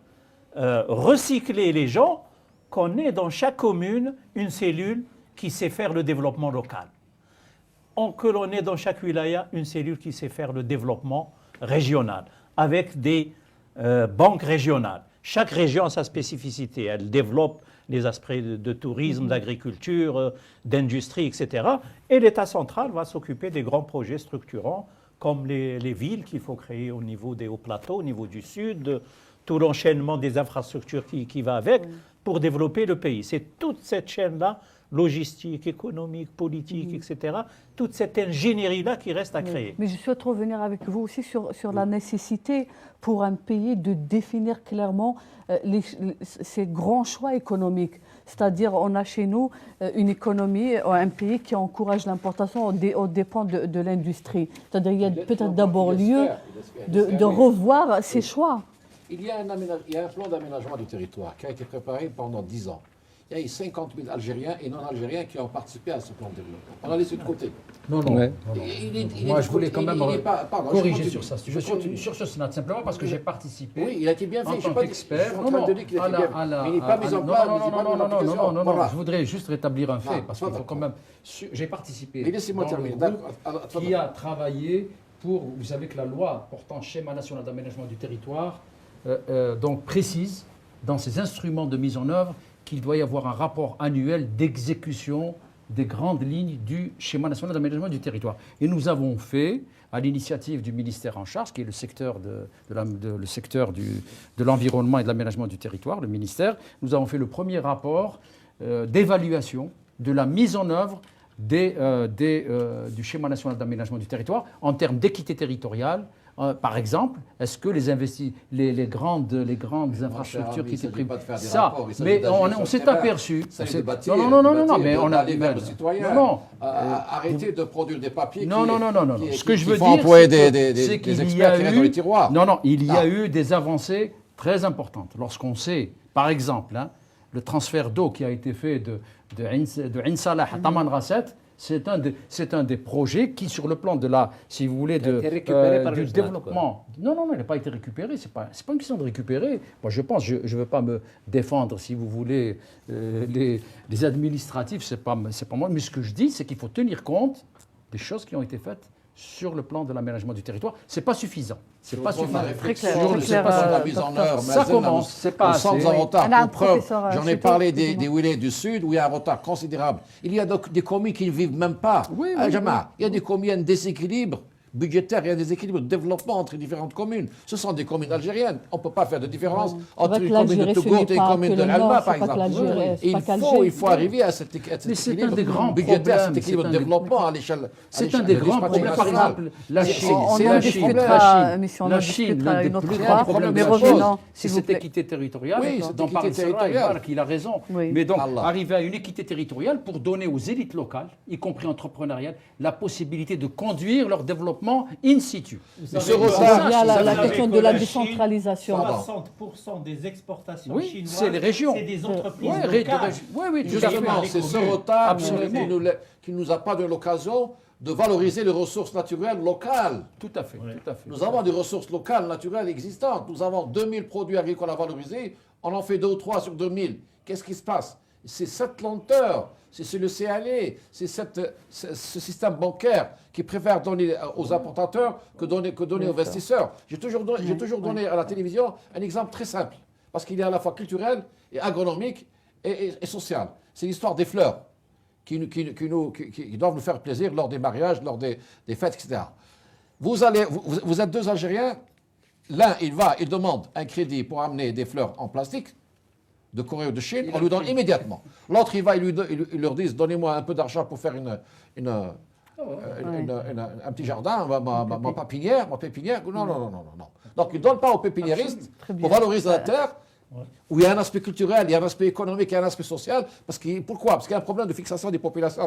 recyclé les gens, qu'on ait dans chaque commune une cellule qui sait faire le développement local. Que l'on ait dans chaque wilaya une cellule qui sait faire le développement régional, avec des banques régionales. Chaque région a sa spécificité. Elle développe les aspects de tourisme, d'agriculture, d'industrie, etc. Et l'État central va s'occuper des grands projets structurants, comme les villes qu'il faut créer au niveau des hauts plateaux, au niveau du sud, tout l'enchaînement des infrastructures qui va avec, pour développer le pays. C'est toute cette chaîne-là, logistique, économique, politique, etc., toute cette ingénierie-là qui reste à créer. Mais je souhaite revenir avec vous aussi sur la nécessité pour un pays de définir clairement ses grands choix économiques. C'est-à-dire, on a chez nous une économie, un pays qui encourage l'importation aux dépens de l'industrie. C'est-à-dire, il y a peut-être d'abord lieu de revoir ses choix. Il y a un plan d'aménagement du territoire qui a été préparé pendant 10 ans. Il y a eu 50 000 Algériens et non-Algériens qui ont participé à ce plan de développement. On a laissé de côté. Non. Moi, je voulais quand même corriger sur ça. Je continue sur ce SNAT, simplement parce que j'ai participé. Oui, il a été bien fait. En tant qu'expert. Il n'est pas mis en place. Non. Je voudrais juste rétablir un fait, parce qu'il faut quand même. J'ai participé laissez-moi terminer. Qui a travaillé pour. Vous savez que la loi portant schéma national d'aménagement du territoire donc précise dans ses instruments de mise en œuvre qu'il doit y avoir un rapport annuel d'exécution des grandes lignes du schéma national d'aménagement du territoire. Et nous avons fait, à l'initiative du ministère en charge, qui est le secteur de l'environnement et de l'aménagement du territoire, le ministère, nous avons fait le premier rapport d'évaluation de la mise en œuvre du schéma national d'aménagement du territoire en termes d'équité territoriale. Par exemple, est-ce que les grandes infrastructures qui étaient prises, ça, mais on s'est aperçu. Non, mais on a arrêtez de produire des papiers. Non. Ce que je veux dire, c'est qu'il y a eu il y a eu des avancées très importantes. Lorsqu'on sait, par exemple, le transfert d'eau qui a été fait de Ain Salah à Taman Rasset. C'est un des projets qui, sur le plan de si vous voulez, du développement. Non, il n'a pas été récupéré. C'est pas une question de récupérer. Moi, je pense, je ne veux pas me défendre, si vous voulez, les administratifs. C'est pas moi. Mais ce que je dis, c'est qu'il faut tenir compte des choses qui ont été faites sur le plan de l'aménagement du territoire. C'est pas suffisant. C'est pas suffisant. Très clair. La mise en œuvre. Ça commence. C'est pas assez. Nous sommes en retard. Pour preuve, j'en ai parlé des wilayas du Sud où il y a un retard considérable. Il y a donc des communes qui ne vivent même pas. Il y a des communes déséquilibres budgétaire, il y a des équilibres de développement entre différentes communes. Ce sont des communes algériennes. On ne peut pas faire de différence entre une commune de Tougourt et une commune de Alma, par exemple. Il faut arriver à cet équilibre budgétaire, cet équilibre de développement à l'échelle. C'est un des grands problèmes. Par exemple, la Chine, l'un des plus grands problèmes de la Chine, c'est cette équité territoriale dont parle Sarah, qu'il a raison. Mais donc, arriver à une équité territoriale pour donner aux élites locales, y compris entrepreneuriales, la possibilité de conduire leur développement in situ. Il y a la question de la décentralisation. 60% des exportations chinoises, c'est les régions. C'est des entreprises locales. Justement, c'est ce retard qui ne nous a pas donné l'occasion de valoriser les ressources naturelles locales. Tout à fait, tout à fait. Nous avons des ressources locales, naturelles existantes. Nous avons 2000 produits agricoles à valoriser. On en fait 2 ou 3 sur 2000. Qu'est-ce qui se passe? C'est cette lenteur, c'est le CLA, c'est ce système bancaire qui préfère donner aux importateurs que donner aux investisseurs. J'ai toujours donné à la télévision un exemple très simple, parce qu'il est à la fois culturel et agronomique et social. C'est l'histoire des fleurs qui doivent nous faire plaisir lors des mariages, lors des fêtes, etc. Vous êtes 2 Algériens, l'un il demande un crédit pour amener des fleurs en plastique de Corée ou de Chine, on lui donne immédiatement. L'autre, il leur dit, donnez-moi un peu d'argent pour faire un petit jardin, ma pépinière. Non. Donc, il ne donne pas aux pépiniéristes pour valoriser la terre, où il y a un aspect culturel, il y a un aspect économique, il y a un aspect social. Pourquoi? Parce qu'il y a un problème de fixation des populations,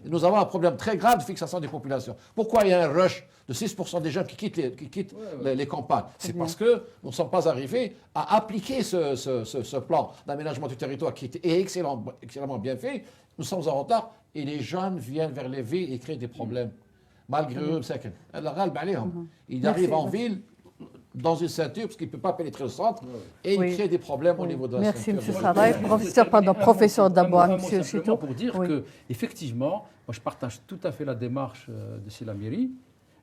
Nous avons un problème très grave de fixation des populations. Pourquoi il y a un rush de 6% des jeunes qui quittent les campagnes? C'est parce que nous ne sommes pas arrivés à appliquer ce plan d'aménagement du territoire qui est excellemment bien fait. Nous sommes en retard et les jeunes viennent vers les villes et créent des problèmes. Malgré eux, ils arrivent en ville dans une ceinture, parce qu'il ne peut pas pénétrer le centre, et il crée des problèmes au niveau de la Merci, ceinture. M. Sarraï. Professeur d'abord, M. Chito. Pour dire que, effectivement, moi je partage tout à fait la démarche de Silamiri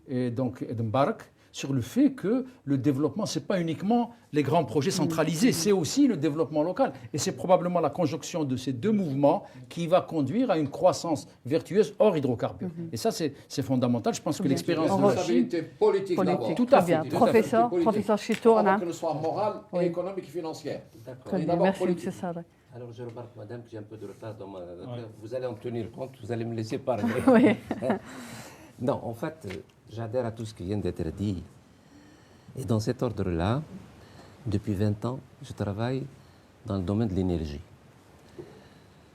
et donc de Mbarak sur le fait que le développement, ce n'est pas uniquement les grands projets centralisés, c'est aussi le développement local. Et c'est probablement la conjonction de ces 2 mouvements qui va conduire à une croissance vertueuse hors hydrocarbures. Et ça, c'est fondamental. Je pense que l'expérience de la Chine... Responsabilité politique d'abord. Tout à fait. Professeur Chito, Avant que ce soit morale, et économique et financière. Très bien, merci, M. Sarraï. Alors je remarque, madame, que j'ai un peu de retard dans ma... Vous allez en tenir compte, vous allez me laisser parler. Oui. Non, en fait, j'adhère à tout ce qui vient d'être dit. Et dans cet ordre-là, depuis 20 ans, je travaille dans le domaine de l'énergie.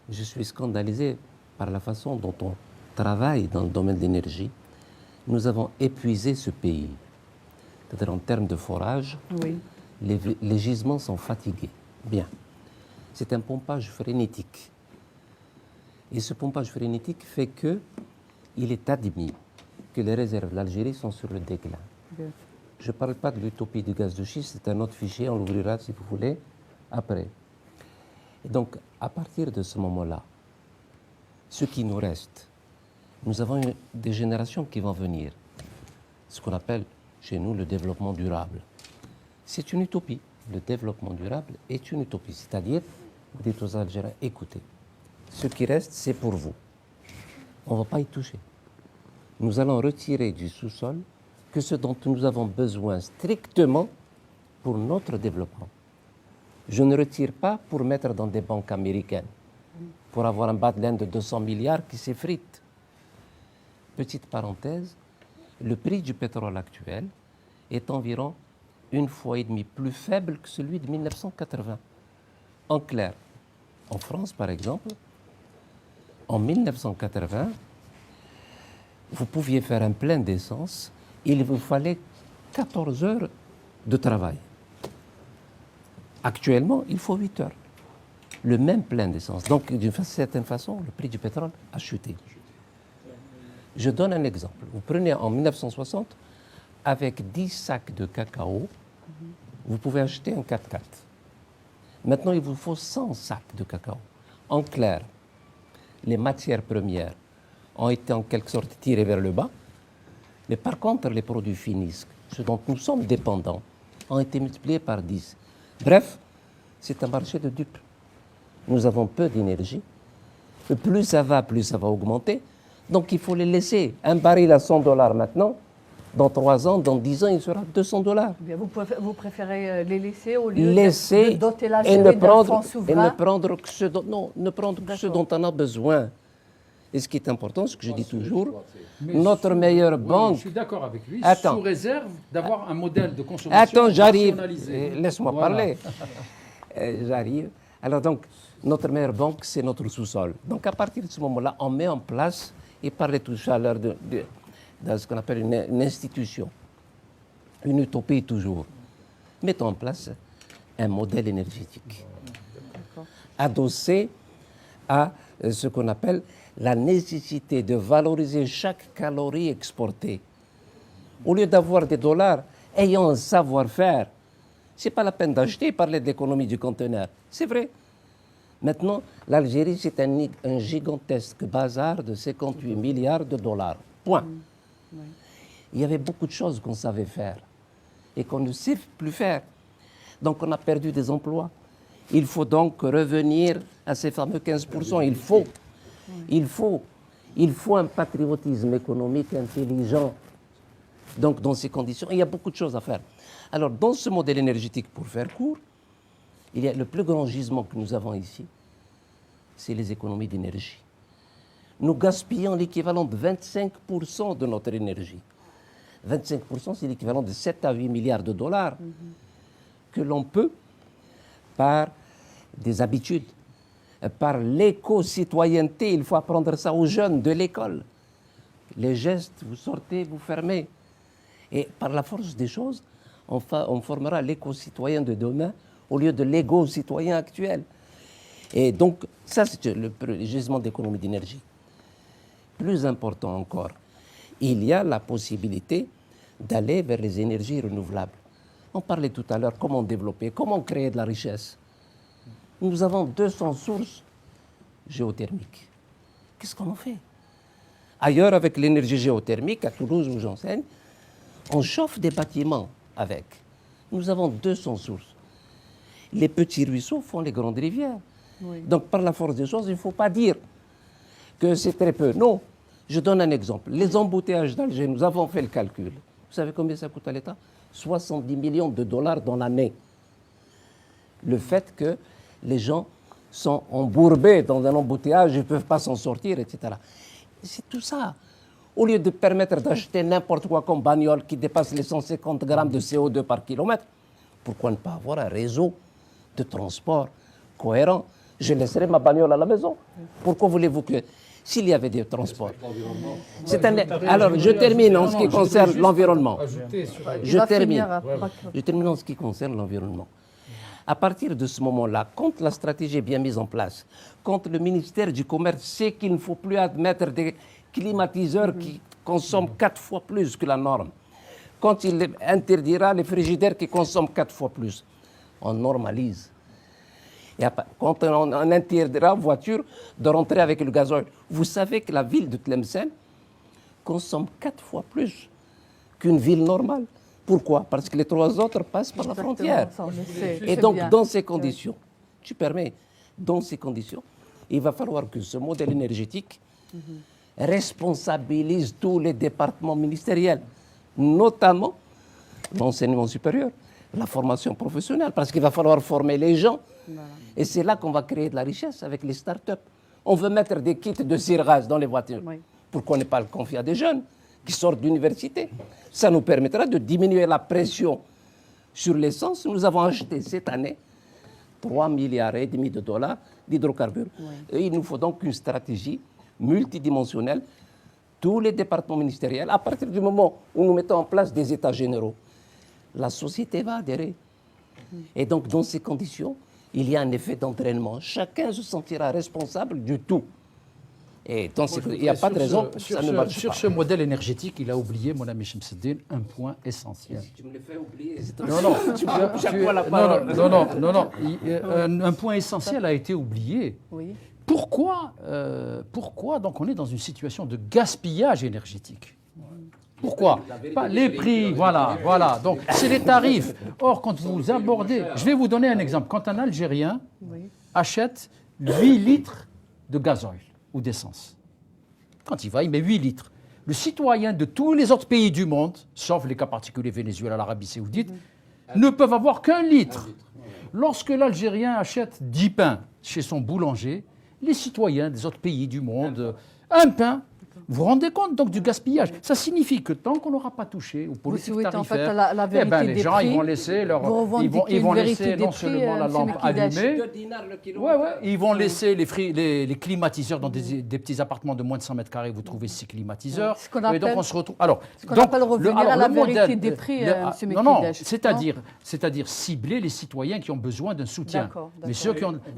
Je suis scandalisé par la façon dont on travaille dans le domaine de l'énergie. Nous avons épuisé ce pays. C'est-à-dire en termes de forage, les gisements sont fatigués. Bien. C'est un pompage frénétique. Et ce pompage frénétique fait qu'il est admis que les réserves de l'Algérie sont sur le déclin. Je ne parle pas de l'utopie du gaz de schiste, c'est un autre fichier, on l'ouvrira si vous voulez après. Et donc, à partir de ce moment-là, ce qui nous reste, nous avons des générations qui vont venir, ce qu'on appelle chez nous le développement durable. C'est une utopie. Le développement durable est une utopie. C'est-à-dire, vous dites aux Algériens, écoutez, ce qui reste, c'est pour vous. On ne va pas y toucher. Nous allons retirer du sous-sol que ce dont nous avons besoin strictement pour notre développement. Je ne retire pas pour mettre dans des banques américaines, pour avoir un bas de laine de 200 milliards qui s'effrite. Petite parenthèse, le prix du pétrole actuel est environ 1,5 fois plus faible que celui de 1980. En clair, en France par exemple, en 1980, vous pouviez faire un plein d'essence, il vous fallait 14 heures de travail. Actuellement, il faut 8 heures. Le même plein d'essence. Donc, d'une certaine façon, le prix du pétrole a chuté. Je donne un exemple. Vous prenez en 1960, avec 10 sacs de cacao, vous pouvez acheter un 4x4. Maintenant, il vous faut 100 sacs de cacao. En clair, les matières premières ont été en quelque sorte tirées vers le bas, mais par contre, les produits finis, ce dont nous sommes dépendants, ont été multipliés par 10. Bref, c'est un marché de dupes. Nous avons peu d'énergie. Plus ça va augmenter. Donc il faut les laisser. Un baril à $100 maintenant, dans 3 ans, dans 10 ans, il sera $200. Vous préférez les laisser au lieu de doter l'Algérie d'un fonds souverain? Et ne prendre que ce dont on a besoin. Et ce qui est important, ce que je dis toujours, notre meilleure banque... Je suis d'accord avec lui, Attends. sous réserve d'avoir un modèle de consommation Attends, j'arrive. rationalisé. Laisse-moi Voilà. parler. J'arrive. Alors donc, notre meilleure banque, c'est notre sous-sol. Donc à partir de ce moment-là, on met en place, et parlait tout à l'heure de ce qu'on appelle une institution, une utopie toujours. Mettons en place un modèle énergétique adossé à ce qu'on appelle la nécessité de valoriser chaque calorie exportée. Au lieu d'avoir des dollars, ayant un savoir-faire. Ce n'est pas la peine d'acheter et parler de l'économie du conteneur. C'est vrai. Maintenant, l'Algérie, c'est un gigantesque bazar de 58 milliards de dollars. Point. Il y avait beaucoup de choses qu'on savait faire et qu'on ne sait plus faire. Donc, on a perdu des emplois. Il faut donc revenir à ces fameux 15%. Il faut un patriotisme économique intelligent. Donc, dans ces conditions, il y a beaucoup de choses à faire. Alors, dans ce modèle énergétique, pour faire court, il y a le plus grand gisement que nous avons ici, c'est les économies d'énergie. Nous gaspillons l'équivalent de 25% de notre énergie. 25%, c'est l'équivalent de 7 à 8 milliards de dollars que l'on peut, par des habitudes, par l'éco-citoyenneté, il faut apprendre ça aux jeunes de l'école. Les gestes, vous sortez, vous fermez. Et par la force des choses, on formera l'éco-citoyen de demain au lieu de l'égo-citoyen actuel. Et donc, ça, c'est le gisement d'économie d'énergie. Plus important encore, il y a la possibilité d'aller vers les énergies renouvelables. On parlait tout à l'heure comment développer, comment créer de la richesse. Nous avons 200 sources géothermiques. Qu'est-ce qu'on en fait? Ailleurs, avec l'énergie géothermique, à Toulouse où j'enseigne, on chauffe des bâtiments avec. Nous avons 200 sources. Les petits ruisseaux font les grandes rivières. Oui. Donc, par la force des choses, il ne faut pas dire que c'est très peu. Non. Je donne un exemple. Les embouteillages d'Alger, nous avons fait le calcul. Vous savez combien ça coûte à l'État? 70 millions de dollars dans l'année. Le fait que les gens sont embourbés dans un embouteillage, ils ne peuvent pas s'en sortir, etc. C'est tout ça. Au lieu de permettre d'acheter n'importe quoi comme bagnole qui dépasse les 150 grammes de CO2 par kilomètre, pourquoi ne pas avoir un réseau de transport cohérent? Je laisserai ma bagnole à la maison. Pourquoi voulez-vous que... S'il y avait des transports. Alors, je termine en ce qui concerne l'environnement. Je termine en ce qui concerne l'environnement. À partir de ce moment-là, quand la stratégie est bien mise en place, quand le ministère du Commerce sait qu'il ne faut plus admettre des climatiseurs qui consomment 4 fois plus que la norme, quand il interdira les frigidaires qui consomment 4 fois plus, on normalise. Et quand on interdira aux voitures de rentrer avec le gasoil, vous savez que la ville de Tlemcen consomme 4 fois plus qu'une ville normale. Pourquoi? Parce que les 3 autres passent par la frontière. Et donc, dans ces conditions, tu permets, dans ces conditions, il va falloir que ce modèle énergétique responsabilise tous les départements ministériels, notamment l'enseignement supérieur, la formation professionnelle, parce qu'il va falloir former les gens. Voilà. Et c'est là qu'on va créer de la richesse avec les start-up. On veut mettre des kits de cirage dans les voitures. Oui. Pourquoi ne pas le confier à des jeunes qui sortent d'université? Ça nous permettra de diminuer la pression sur l'essence. Nous avons acheté cette année 3,5 milliards de dollars d'hydrocarbures. Oui. Et il nous faut donc une stratégie multidimensionnelle. Tous les départements ministériels, à partir du moment où nous mettons en place des états généraux, la société va adhérer. Et donc, dans ces conditions, il y a un effet d'entraînement. Chacun se sentira responsable du tout. Et dans il n'y a pas de raison que ça ne marche pas. Sur ce modèle énergétique, il a oublié, mon ami Chemseddine, un point essentiel. Si tu me le fais oublier, c'est Non. Un point essentiel a été oublié. Oui. Pourquoi donc on est dans une situation de gaspillage énergétique? Pourquoi? Les prix, voilà. Donc, c'est les tarifs. Or, quand vous abordez... Je vais vous donner un exemple. Quand un Algérien achète 8 litres de gasoil ou d'essence, quand il va, il met 8 litres. Le citoyen de tous les autres pays du monde, sauf les cas particuliers, Venezuela, l'Arabie Saoudite, ne peuvent avoir qu'un litre. Lorsque l'Algérien achète 10 pains chez son boulanger, les citoyens des autres pays du monde, un pain Vous vous rendez compte donc du gaspillage? Ça signifie que tant qu'on n'aura pas touché aux politiques souhaitez en fait tarifaires, la vérité les des gens prix, ils vont laisser leur, vous revendiquez ils vont une vérité laisser des non prix, seulement la monsieur lampe Mekidash. allumée, 2 dinars le kilomètre. ils vont laisser les climatiseurs dans des petits appartements de moins de 100 mètres carrés. Vous trouvez 6 climatiseurs. Ce qu'on Et donc appelle- on se retrouve. Alors, ce qu'on donc, appelle revenir à la vérité des prix, monsieur non, Mekidash. c'est-à-dire cibler les citoyens qui ont besoin d'un soutien. D'accord, Mais d'accord.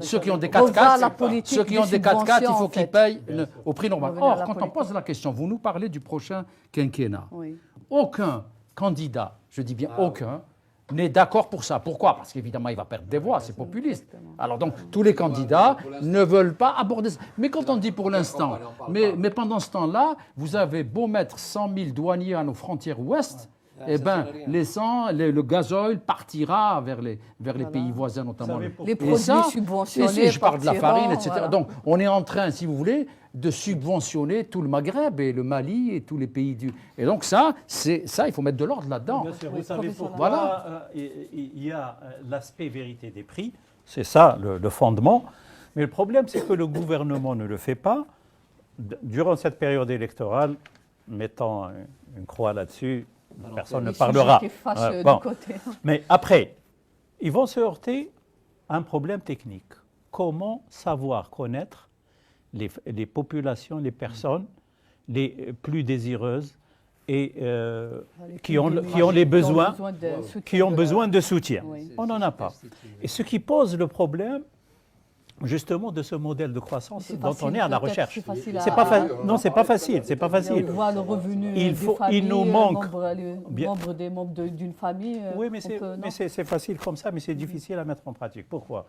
ceux qui ont des Revoir 4x4, la politique ceux qui ont des des 4x4, il subventions, faut en qu'ils fait. payent au prix normal. Revenir à Or, la quand on politique. pose la question, vous nous parlez du prochain quinquennat. Oui. Aucun candidat, je dis bien aucun, n'est d'accord pour ça. Pourquoi? Parce qu'évidemment, il va perdre des voix, c'est populiste. Alors donc, tous les candidats ne veulent pas aborder ça. Mais quand on dit pour l'instant, mais pendant ce temps-là, vous avez beau mettre 100 000 douaniers à nos frontières ouest, eh bien, le gazoil partira vers les pays voisins, notamment. Vous savez pourquoi? Les Et produits ça, subventionnés. et si je parle de la partiront, farine, etc. voilà. Donc, on est en train, si vous voulez, de subventionner tout le Maghreb et le Mali et tous les pays du... Et donc ça, il faut mettre de l'ordre là-dedans. Bien sûr, Oui, vous savez professeur pourquoi Voilà. il y a l'aspect vérité des prix, c'est ça le fondement. Mais le problème, c'est que le gouvernement ne le fait pas. Durant cette période électorale, mettant une croix là-dessus, personne ne Les parlera. sujets qui fâchent Ouais, du bon. côté. Mais après, ils vont se heurter à un problème technique. Comment savoir connaître les populations, les personnes les plus désireuses et qui ont les besoins, qui ont besoin de soutien. Oui. On n'en a pas. Et ce qui pose le problème, justement, de ce modèle de croissance C'est dont on facile, est à la peut-être, recherche. c'est facile à- C'est pas non, c'est pas facile. C'est pas facile. On voit le revenu Il des faut- il familles, nous manque- Bien- des membres d'une famille. Oui, mais on peut- non. c'est facile comme ça, mais c'est difficile à mettre en pratique. Pourquoi?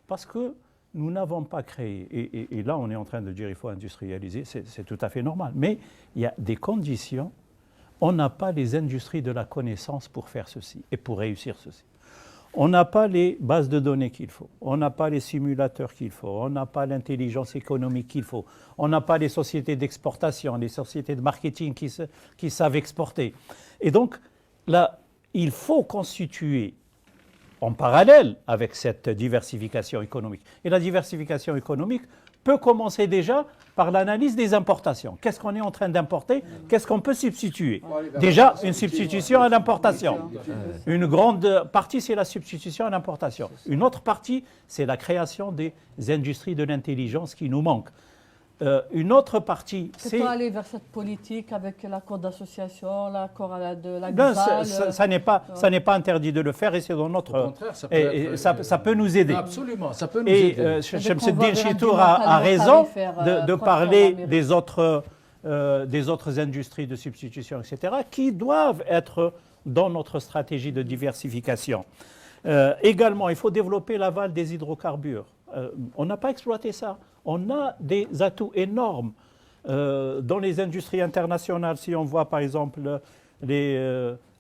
Parce que nous n'avons pas créé, et là on est en train de dire qu'il faut industrialiser, c'est tout à fait normal, mais il y a des conditions, on n'a pas les industries de la connaissance pour faire ceci et pour réussir ceci. On n'a pas les bases de données qu'il faut, on n'a pas les simulateurs qu'il faut, on n'a pas l'intelligence économique qu'il faut, on n'a pas les sociétés d'exportation, les sociétés de marketing qui savent exporter. Et donc, là, il faut constituer en parallèle avec cette diversification économique. Et la diversification économique peut commencer déjà par l'analyse des importations. Qu'est-ce qu'on est en train d'importer? Qu'est-ce qu'on peut substituer? Déjà, une substitution à l'importation. Une grande partie, c'est la substitution à l'importation. Une autre partie, c'est la création des industries de l'intelligence qui nous manquent. Une autre partie, c'est... Peut-on aller vers cette politique avec l'accord d'association, l'accord de la Ben, GSAL, ça n'est pas interdit de le faire et c'est dans notre... Au contraire, ça peut et être- ça peut nous aider. Absolument, ça peut nous Et aider. Shamsuddin Chitour vers un a bilan raison tarifaire, de proche parler de des autres industries de substitution, etc., qui doivent être dans notre stratégie de diversification. Également, il faut développer l'aval des hydrocarbures. On n'a pas exploité ça. On a des atouts énormes dans les industries internationales. Si on voit par exemple,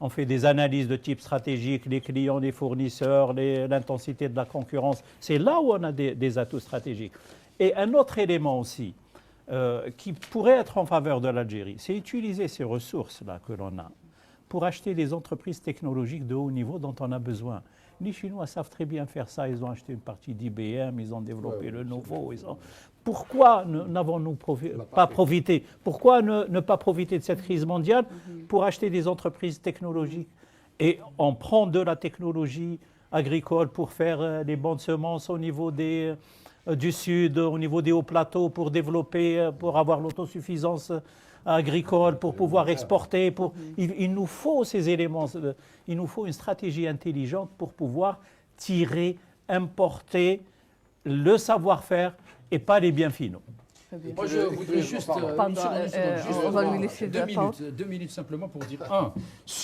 on fait des analyses de type stratégique, les clients, les fournisseurs, l'intensité de la concurrence, c'est là où on a des atouts stratégiques. Et un autre élément aussi qui pourrait être en faveur de l'Algérie, c'est utiliser ces ressources-là que l'on a pour acheter les entreprises technologiques de haut niveau dont on a besoin. Les Chinois savent très bien faire ça. Ils ont acheté une partie d'IBM, ils ont développé le Novo. Pourquoi n'avons-nous pas profité? Pourquoi ne pas profiter de cette crise mondiale pour acheter des entreprises technologiques? Et on prend de la technologie agricole pour faire les bonnes semences au niveau du sud, au niveau des hauts plateaux, pour développer, pour avoir l'autosuffisance agricole, pour pouvoir exporter. Il nous faut ces éléments, il nous faut une stratégie intelligente pour pouvoir tirer, importer le savoir-faire et pas les biens finaux. Moi, je voudrais juste, Pardon, on va lui laisser la parole. 2 minutes simplement pour dire,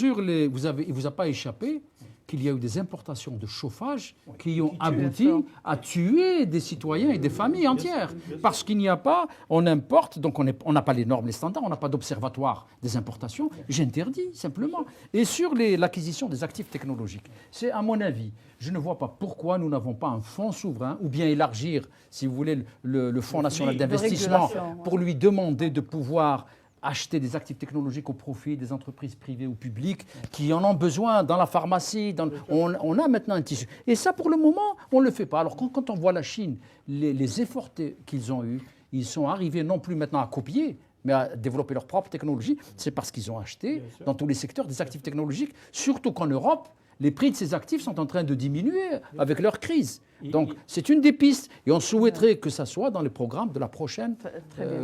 il ne vous a pas échappé qu'il y a eu des importations de chauffage qui ont abouti à tuer des citoyens et des familles entières. Parce qu'il n'y a pas, on importe, donc on n'a pas les normes, les standards, on n'a pas d'observatoire des importations, j'interdis simplement. Et sur l'acquisition des actifs technologiques, c'est à mon avis, je ne vois pas pourquoi nous n'avons pas un fonds souverain, ou bien élargir, si vous voulez, le Fonds national d'investissement pour lui demander de pouvoir acheter des actifs technologiques au profit des entreprises privées ou publiques qui en ont besoin dans la pharmacie. On a maintenant un tissu. Et ça, pour le moment, on ne le fait pas. Alors quand on voit la Chine, les efforts qu'ils ont eus, ils sont arrivés non plus maintenant à copier, mais à développer leur propre technologie, c'est parce qu'ils ont acheté dans tous les secteurs des actifs technologiques, surtout qu'en Europe, les prix de ces actifs sont en train de diminuer avec leur crise. Donc c'est une des pistes et on souhaiterait que ça soit dans les programmes de la prochaine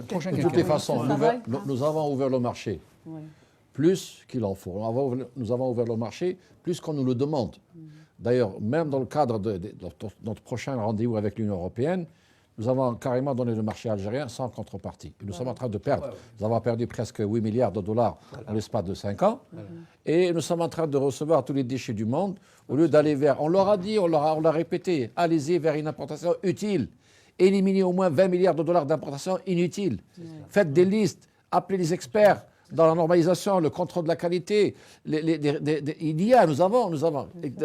prochain De toutes les quinquennat. façons, nous avons ouvert le marché plus qu'il en faut. Nous avons ouvert le marché plus qu'on nous le demande. D'ailleurs, même dans le cadre de notre prochain rendez-vous avec l'Union européenne, nous avons carrément donné le marché algérien sans contrepartie. Et nous sommes en train de perdre. Nous avons perdu presque 8 milliards de dollars en l'espace de 5 ans. Et nous sommes en train de recevoir tous les déchets du monde au lieu d'aller vers... On leur a dit, on l'a répété, allez-y vers une importation utile. Éliminez au moins 20 milliards de dollars d'importation inutiles. Faites des listes, appelez les experts dans la normalisation, le contrôle de la qualité. Nous avons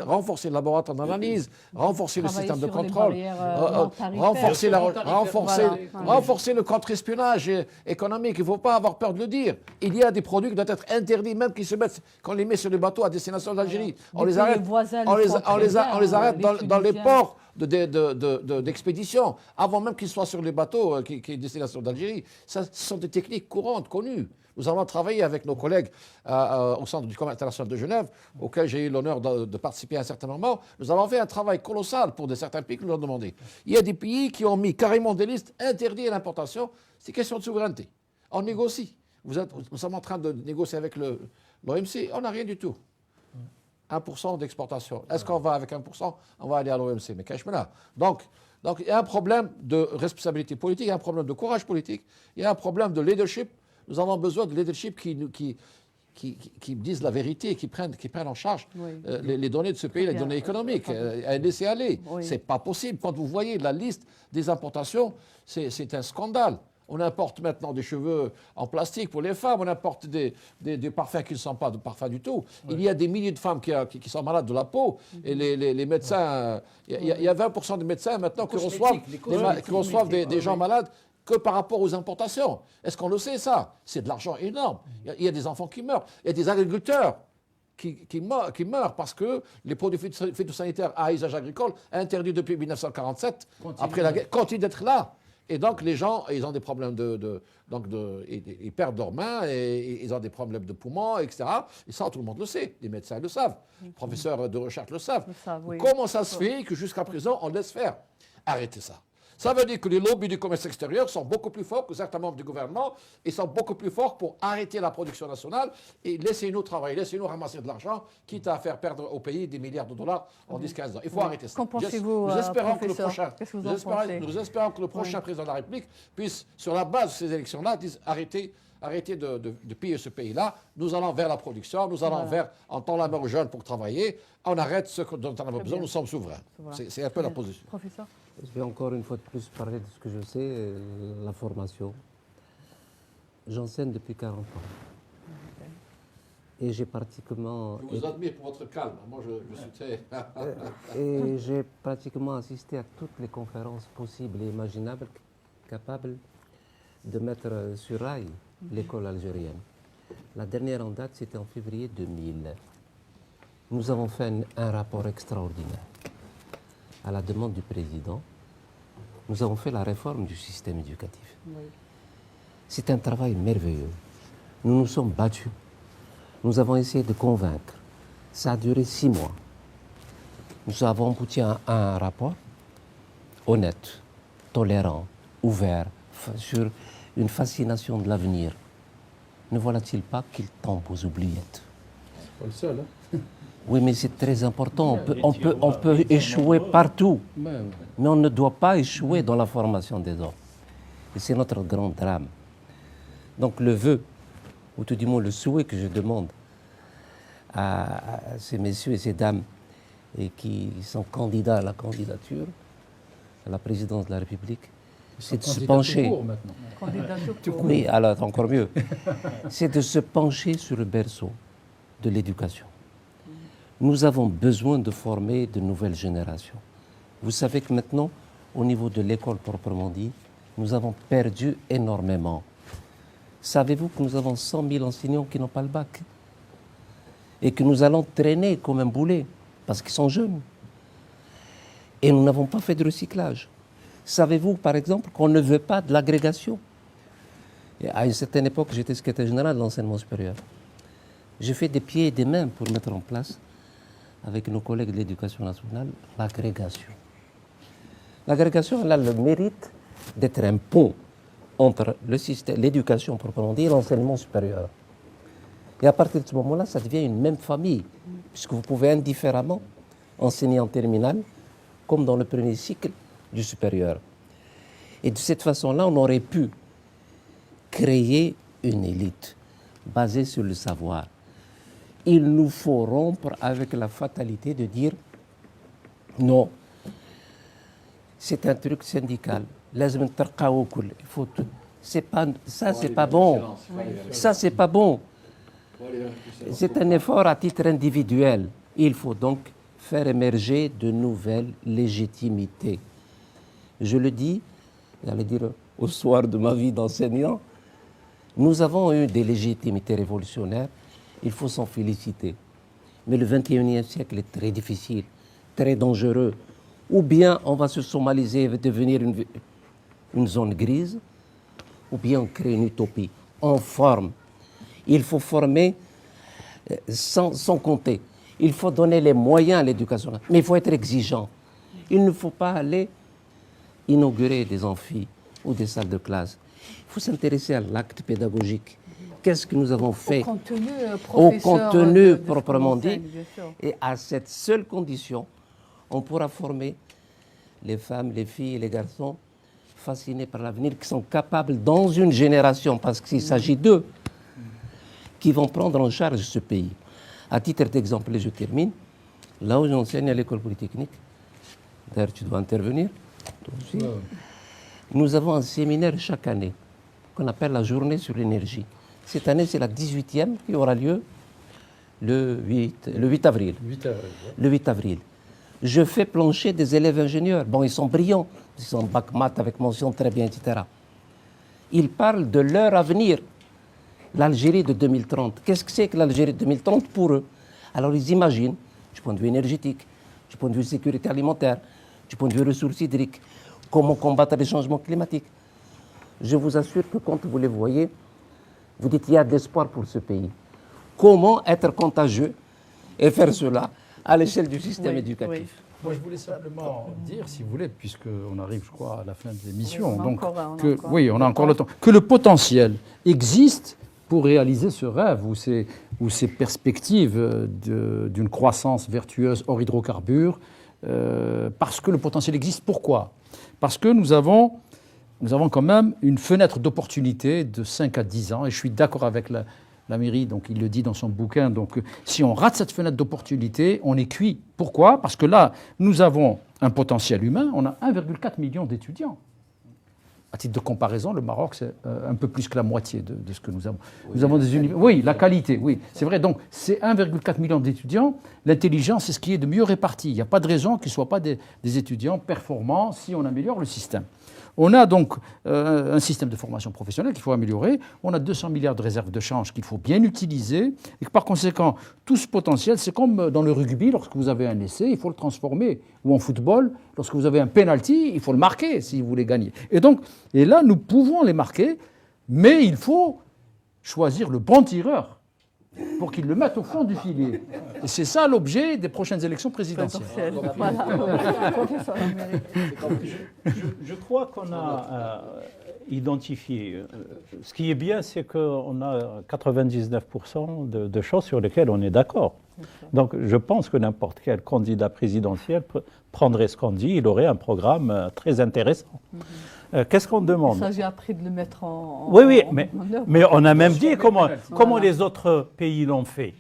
renforcé le laboratoire d'analyse, renforcé le système de contrôle, renforcer le contre-espionnage économique. Il ne faut pas avoir peur de le dire. Il y a des produits qui doivent être interdits, même qu'on les met sur les bateaux à destination d'Algérie. On les arrête dans les ports d'expédition, avant même qu'ils soient sur les bateaux qui est destination d'Algérie. Ce sont des techniques courantes, connues. Nous avons travaillé avec nos collègues au Centre du commerce international de Genève, auquel j'ai eu l'honneur de participer à un certain moment. Nous avons fait un travail colossal pour certains pays qui nous l'ont demandé. Il y a des pays qui ont mis carrément des listes interdites à l'importation. C'est question de souveraineté. On négocie. Nous sommes en train de négocier avec l'OMC. On n'a rien du tout. 1% d'exportation. Est-ce qu'on va avec 1%? On va aller à l'OMC. Mais cache-moi. Donc, il y a un problème de responsabilité politique, il y a un problème de courage politique, il y a un problème de leadership. Nous avons besoin de leadership qui disent la vérité, qui prennent en charge les données de ce pays, les données économiques, et laisser aller. Oui. Ce n'est pas possible. Quand vous voyez la liste des importations, c'est un scandale. On importe maintenant des cheveux en plastique pour les femmes, on importe des parfums qui ne sont pas de parfums du tout. Oui. Il y a des milliers de femmes qui sont malades de la peau, et les médecins, il y a 20% de médecins maintenant qui reçoivent des gens malades que par rapport aux importations. Est-ce qu'on le sait, ça? C'est de l'argent énorme. Il y a des enfants qui meurent. Il y a des agriculteurs qui meurent parce que les produits phytosanitaires à usage agricole, interdits depuis 1947, après la guerre, continuent d'être là. Et donc, les gens, ils ont des problèmes ils perdent leurs mains, et ils ont des problèmes de poumons, etc. Et ça, tout le monde le sait. Les médecins le savent. Les professeurs de recherche le savent. Oui. Comment ça se fait que jusqu'à présent, on laisse faire? Arrêtez ça. Ça veut dire que les lobbies du commerce extérieur sont beaucoup plus forts que certains membres du gouvernement et sont beaucoup plus forts pour arrêter la production nationale et laissez-nous travailler, laissez-nous ramasser de l'argent, quitte à faire perdre au pays des milliards de dollars en 10-15 ans. Il faut arrêter ça. Qu'en pensez-vous, nous espérons que le prochain président de la République puisse, sur la base de ces élections-là, arrêter de piller ce pays-là. Nous allons vers la production, nous allons vers, en temps la main aux jeunes pour travailler. On arrête ce dont on a besoin, nous sommes souverains. C'est un peu la position. Professeur. Je vais encore une fois de plus parler de ce que je sais, la formation. J'enseigne depuis 40 ans. Et j'ai pratiquement... Je vous admire pour votre calme. Moi, je suis très... Et j'ai pratiquement assisté à toutes les conférences possibles et imaginables capables de mettre sur rail l'école algérienne. La dernière en date, c'était en février 2000. Nous avons fait un rapport extraordinaire. À la demande du président, nous avons fait la réforme du système éducatif. Oui. C'est un travail merveilleux. Nous nous sommes battus. Nous avons essayé de convaincre. Ça a duré 6 mois. Nous avons abouti à un rapport honnête, tolérant, ouvert, sur une fascination de l'avenir. Ne voilà-t-il pas qu'il tombe aux oubliettes? C'est pas le seul, hein? Oui, mais c'est très important. On peut échouer partout, mais on ne doit pas échouer dans la formation des hommes. Et c'est notre grand drame. Donc le vœu, ou tout du moins le souhait que je demande à ces messieurs et ces dames et qui sont candidats à la candidature, à la présidence de la République, c'est de se pencher. Oui, alors encore mieux. C'est de se pencher sur le berceau de l'éducation. Nous avons besoin de former de nouvelles générations. Vous savez que maintenant, au niveau de l'école proprement dit, nous avons perdu énormément. Savez-vous que nous avons 100 000 enseignants qui n'ont pas le bac? Et que nous allons traîner comme un boulet, parce qu'ils sont jeunes. Et nous n'avons pas fait de recyclage. Savez-vous, par exemple, qu'on ne veut pas de l'agrégation? Et à une certaine époque, j'étais secrétaire général de l'enseignement supérieur. J'ai fait des pieds et des mains pour mettre en place, avec nos collègues de l'éducation nationale, l'agrégation. L'agrégation, elle a le mérite d'être un pont entre le système, l'éducation proprement dit, et l'enseignement supérieur. Et à partir de ce moment-là, ça devient une même famille, puisque vous pouvez indifféremment enseigner en terminale, comme dans le premier cycle du supérieur. Et de cette façon-là, on aurait pu créer une élite basée sur le savoir. Il nous faut rompre avec la fatalité de dire non, c'est un truc syndical. Il faut tout. C'est pas, ça, c'est pas bon. Ça, c'est pas bon. C'est un effort à titre individuel. Il faut donc faire émerger de nouvelles légitimités. Je le dis, j'allais dire au soir de ma vie d'enseignant, nous avons eu des légitimités révolutionnaires, il faut s'en féliciter. Mais le 21e siècle est très difficile, très dangereux. Ou bien on va se somaliser et devenir une zone grise, ou bien on crée une utopie. On forme. Il faut former sans compter. Il faut donner les moyens à l'éducation. Mais il faut être exigeant. Il ne faut pas aller inaugurer des amphis ou des salles de classe. Il faut s'intéresser à l'acte pédagogique. Qu'est-ce que nous avons fait au contenu proprement dit. Et à cette seule condition, on pourra former les femmes, les filles et les garçons fascinés par l'avenir, qui sont capables dans une génération, parce qu'il s'agit d'eux, qui vont prendre en charge ce pays. À titre d'exemple, et je termine, là où j'enseigne à l'école polytechnique, d'ailleurs tu dois intervenir, toi aussi, nous avons un séminaire chaque année qu'on appelle la journée sur l'énergie. Cette année, c'est la 18e qui aura lieu le 8 avril. Le 8 avril. Je fais plancher des élèves ingénieurs. Bon, ils sont brillants, ils sont bac maths avec mention très bien, etc. Ils parlent de leur avenir. L'Algérie de 2030. Qu'est-ce que c'est que l'Algérie de 2030 pour eux? Alors ils imaginent, du point de vue énergétique, du point de vue sécurité alimentaire, du point de vue ressources hydriques, comment combattre les changements climatiques. Je vous assure que quand vous les voyez, vous dites qu'il y a de l'espoir pour ce pays. Comment être contagieux et faire cela à l'échelle du système éducatif? Moi, je voulais simplement dire, si vous voulez, puisqu'on arrive, je crois, à la fin de l'émission, on a encore le temps, que le potentiel existe pour réaliser ce rêve ou ces perspectives d'une croissance vertueuse hors hydrocarbures, parce que le potentiel existe. Pourquoi? Parce que nous avons quand même une fenêtre d'opportunité de 5 à 10 ans, et je suis d'accord avec la mairie, donc il le dit dans son bouquin, donc si on rate cette fenêtre d'opportunité, on est cuit. Pourquoi? Parce que là, nous avons un potentiel humain, on a 1,4 million d'étudiants. À titre de comparaison, le Maroc, c'est un peu plus que la moitié de ce que nous avons. Nous avons des universités. Oui, la qualité, oui, c'est vrai. Donc, c'est 1,4 million d'étudiants. L'intelligence, c'est ce qui est de mieux réparti. Il n'y a pas de raison qu'ils ne soient pas des étudiants performants si on améliore le système. On a donc un système de formation professionnelle qu'il faut améliorer. On a 200 milliards de réserves de change qu'il faut bien utiliser. Et que par conséquent, tout ce potentiel, c'est comme dans le rugby, lorsque vous avez un essai, il faut le transformer. Ou en football, lorsque vous avez un penalty, il faut le marquer si vous voulez gagner. Et là, nous pouvons les marquer, mais il faut choisir le bon tireur pour qu'il le mette au fond du filet. Et c'est ça l'objet des prochaines élections présidentielles. Je crois qu'on a identifié. Ce qui est bien, c'est qu'on a 99% de choses sur lesquelles on est d'accord. Donc je pense que n'importe quel candidat présidentiel prendrait ce qu'on dit, il aurait un programme très intéressant. Qu'est-ce qu'on demande? Il s'agit après de le mettre en Oui, en œuvre. mais on a même dit comment les autres pays l'ont fait.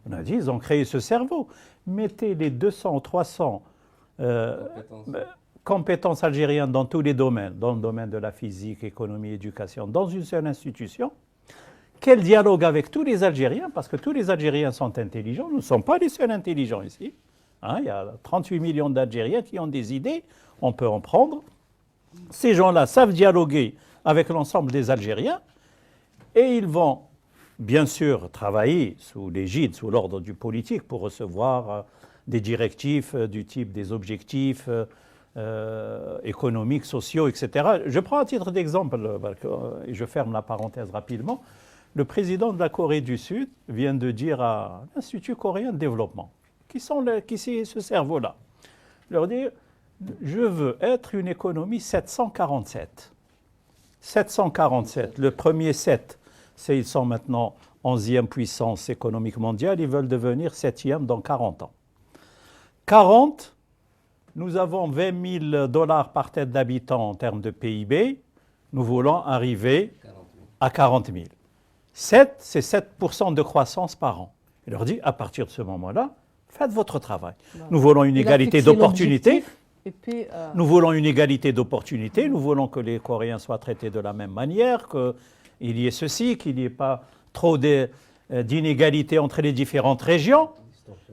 On a dit ils ont créé ce cerveau. Mettez les 200 ou 300 compétences algériennes dans tous les domaines, dans le domaine de la physique, économie, éducation, dans une seule institution. Quel dialogue avec tous les Algériens, parce que tous les Algériens sont intelligents, nous ne sommes pas les seuls intelligents ici. Il y a 38 millions d'Algériens qui ont des idées, on peut en prendre. Ces gens-là savent dialoguer avec l'ensemble des Algériens et ils vont bien sûr travailler sous l'égide, sous l'ordre du politique pour recevoir des directives du type des objectifs économiques, sociaux, etc. Je prends à titre d'exemple, et je ferme la parenthèse rapidement. Le président de la Corée du Sud vient de dire à l'Institut coréen de développement, qui c'est ce cerveau-là, leur dire « Je veux être une économie 747 ». 747, le premier 7, c'est ils sont maintenant 11e puissance économique mondiale, ils veulent devenir 7e dans 40 ans. 40, nous avons 20 000 $ par tête d'habitant en termes de PIB, nous voulons arriver à 40 000. 7, c'est 7% de croissance par an. Il leur dit, à partir de ce moment-là, faites votre travail. Voilà. Nous voulons une égalité d'opportunités. Et puis, Nous voulons une égalité d'opportunités, nous voulons que les Coréens soient traités de la même manière, qu'il y ait ceci, qu'il n'y ait pas trop d'inégalités entre les différentes régions.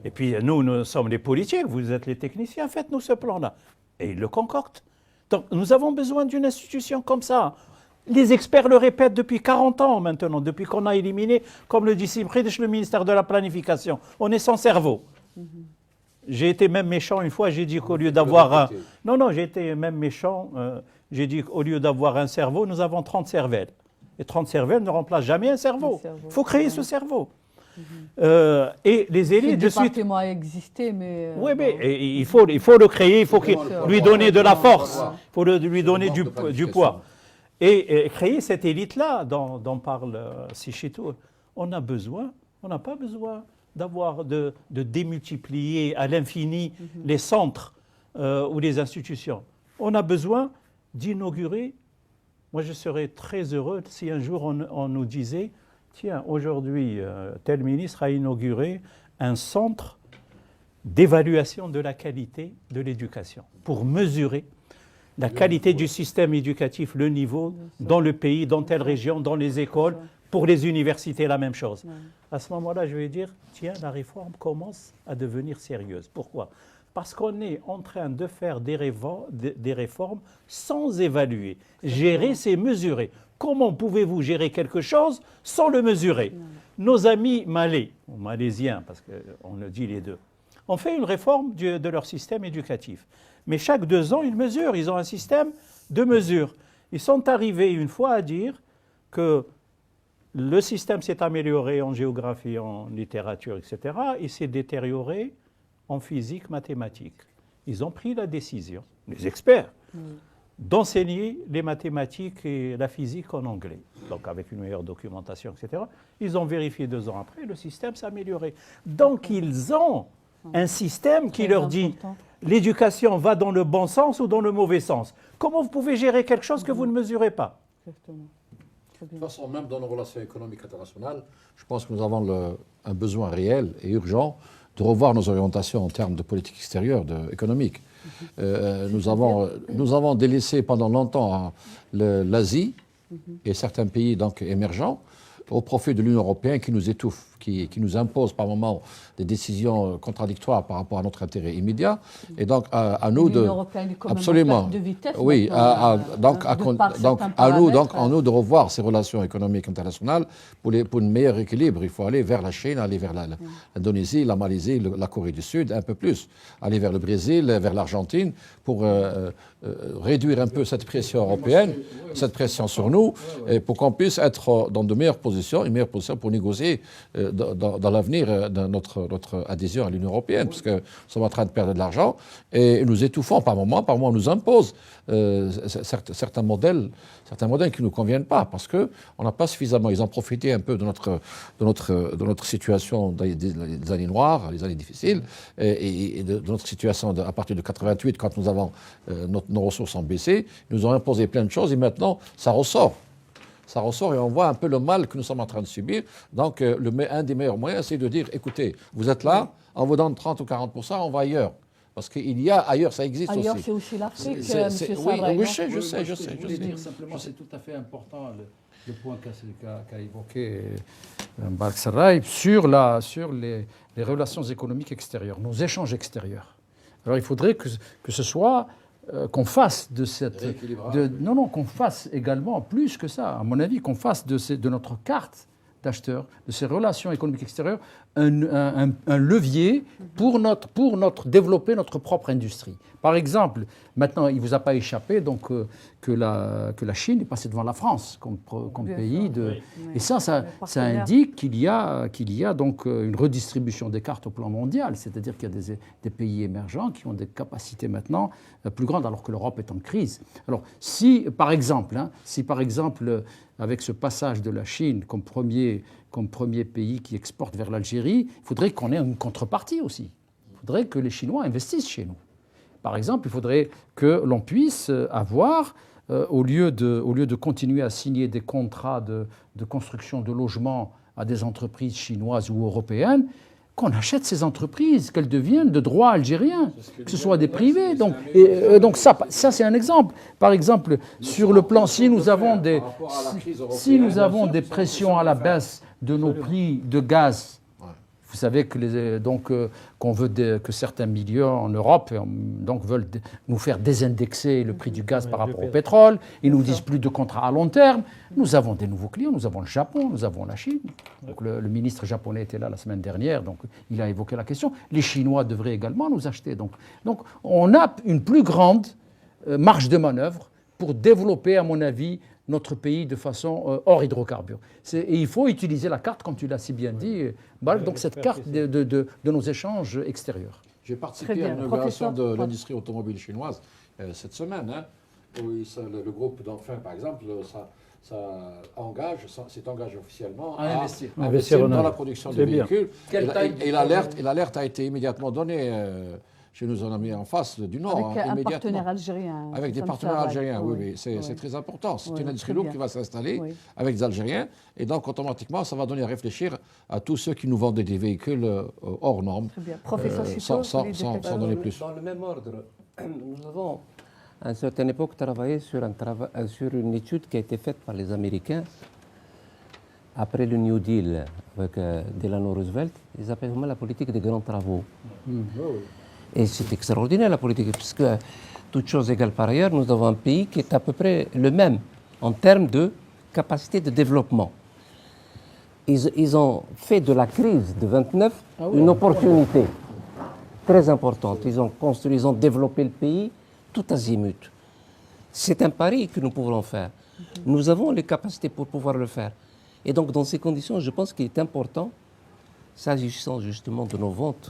Et puis nous sommes les politiques, vous êtes les techniciens, faites-nous ce plan-là. Et ils le concoctent. Donc nous avons besoin d'une institution comme ça. Les experts le répètent depuis 40 ans maintenant, depuis qu'on a éliminé, comme le dit Simridch, le ministère de la Planification. On est sans cerveau. J'ai été même méchant une fois, j'ai dit qu'au lieu d'avoir un... Non, j'ai été même méchant, j'ai dit qu'au lieu d'avoir un cerveau, nous avons 30 cervelles. Et 30 cervelles ne remplacent jamais un cerveau. Il faut créer ce cerveau. Et les élites, le département a existé, mais... Oui, mais il faut le créer, il faut lui donner de la force, il faut lui donner du poids. Et créer cette élite-là dont parle Sichitou, on n'a pas besoin de démultiplier à l'infini les centres ou les institutions. On a besoin d'inaugurer. Moi, je serais très heureux si un jour on nous disait, tiens, aujourd'hui, tel ministre a inauguré un centre d'évaluation de la qualité de l'éducation pour mesurer la qualité du système éducatif, le niveau dans le pays, dans telle région, dans les écoles, pour les universités, la même chose. À ce moment-là, je vais dire, tiens, la réforme commence à devenir sérieuse. Pourquoi ? Parce qu'on est en train de faire des réformes sans évaluer. Gérer, c'est mesurer. Comment pouvez-vous gérer quelque chose sans le mesurer ? Nos amis malais, ou malaisiens, parce qu'on le dit les deux, ont fait une réforme de leur système éducatif. Mais chaque 2 ans, ils mesurent. Ils ont un système de mesure. Ils sont arrivés une fois à dire que le système s'est amélioré en géographie, en littérature, etc. Il s'est détérioré en physique, mathématiques. Ils ont pris la décision, les experts, d'enseigner les mathématiques et la physique en anglais, donc avec une meilleure documentation, etc. Ils ont vérifié 2 ans après, le système s'est amélioré. Donc ils ont un système qui leur dit l'éducation va dans le bon sens ou dans le mauvais sens. Comment vous pouvez gérer quelque chose que vous ne mesurez pas ? Exactement. De toute façon, même dans nos relations économiques internationales, je pense que nous avons un besoin réel et urgent de revoir nos orientations en termes de politique extérieure, économique. Nous avons délaissé pendant longtemps l'Asie et certains pays donc, émergents au profit de l'Union européenne qui nous étouffe, qui nous impose par moments des décisions contradictoires par rapport à notre intérêt immédiat. Et donc, à nous de... L'Union européenne est quand même absolument. en perte de vitesse. Oui, donc à nous de revoir ces relations économiques internationales pour un meilleur équilibre. Il faut aller vers la Chine, aller vers l'Indonésie, la Malaisie, la Corée du Sud, un peu plus. Aller vers le Brésil, vers l'Argentine, pour réduire un peu cette pression européenne, cette pression sur nous, et pour qu'on puisse être dans de meilleures positions, une meilleure position pour négocier dans l'avenir de notre adhésion à l'Union européenne, parce que nous sommes en train de perdre de l'argent et nous étouffons par moment on nous impose certains modèles qui ne nous conviennent pas, parce qu'on n'a pas suffisamment, ils ont profité un peu de notre situation dans les années noires, les années difficiles, et de notre situation à partir de 88, quand nous avons nos ressources ont baissé, ils nous ont imposé plein de choses et maintenant ça ressort. Ça ressort et on voit un peu le mal que nous sommes en train de subir. Donc, un des meilleurs moyens, c'est de dire, écoutez, vous êtes là, on vous donne 30 ou 40%, on va ailleurs. Parce qu'il y a ailleurs, ça existe ailleurs, aussi. c'est aussi l'Afrique, M. Oui, Sabra. je sais. Je voulais dire simplement, c'est tout à fait important le point qu'a évoqué Mbarek Sarraï sur les relations économiques extérieures, nos échanges extérieurs. Alors, il faudrait que ce soit... qu'on fasse de cette... qu'on fasse également, plus que ça, à mon avis, qu'on fasse de notre carte d'acheteurs, de ces relations économiques extérieures, un levier pour développer notre propre industrie. Par exemple, maintenant, il ne vous a pas échappé donc, que la Chine est passée devant la France comme pays. Et ça indique qu'il y a donc une redistribution des cartes au plan mondial, c'est-à-dire qu'il y a des pays émergents qui ont des capacités maintenant plus grandes alors que l'Europe est en crise. Alors, si par exemple, avec ce passage de la Chine comme premier pays qui exporte vers l'Algérie, il faudrait qu'on ait une contrepartie aussi. Il faudrait que les Chinois investissent chez nous. Par exemple, il faudrait que l'on puisse avoir, au lieu de continuer à signer des contrats de construction de logements à des entreprises chinoises ou européennes, qu'on achète ces entreprises, qu'elles deviennent de droit algérien, que ce soit des privés. Donc ça c'est un exemple. Par exemple, sur le plan, si nous avons des pressions à la baisse de nos prix de gaz, vous savez qu'on veut que certains milieux en Europe veulent nous faire désindexer le prix du gaz par rapport au pétrole. Ils nous disent plus de contrats à long terme. Nous avons des nouveaux clients. Nous avons le Japon, nous avons la Chine. Donc le ministre japonais était là la semaine dernière, donc il a évoqué la question. Les Chinois devraient également nous acheter. Donc on a une plus grande marge de manœuvre pour développer, à mon avis, notre pays de façon hors hydrocarbures. Et il faut utiliser la carte, comme tu l'as si bien dit, donc cette carte de nos échanges extérieurs. J'ai participé à une inauguration de l'industrie automobile chinoise cette semaine, où le groupe Dongfeng, par exemple, s'est engagé officiellement à investir dans la production de véhicules. Et l'alerte a été immédiatement donnée. Chez nous, on a mis en face du Nord. Avec un partenaire algérien. Avec des partenaires algériens, oui. C'est très important. C'est une industrie lourde qui va s'installer avec des Algériens. Et donc, automatiquement, ça va donner à réfléchir à tous ceux qui nous vendent des véhicules hors normes. Très bien. Professeur Chito, sans donner plus. Dans le même ordre, nous avons à une certaine époque travaillé sur une étude qui a été faite par les Américains après le New Deal avec Delano Roosevelt. Ils appellent la politique des grands travaux. Et c'est extraordinaire la politique, puisque toutes choses égales par ailleurs, nous avons un pays qui est à peu près le même en termes de capacité de développement. Ils ont fait de la crise de 29 une opportunité très importante. Ils ont développé le pays tout azimut. C'est un pari que nous pouvons faire. Nous avons les capacités pour pouvoir le faire. Et donc, dans ces conditions, je pense qu'il est important, s'agissant justement de nos ventes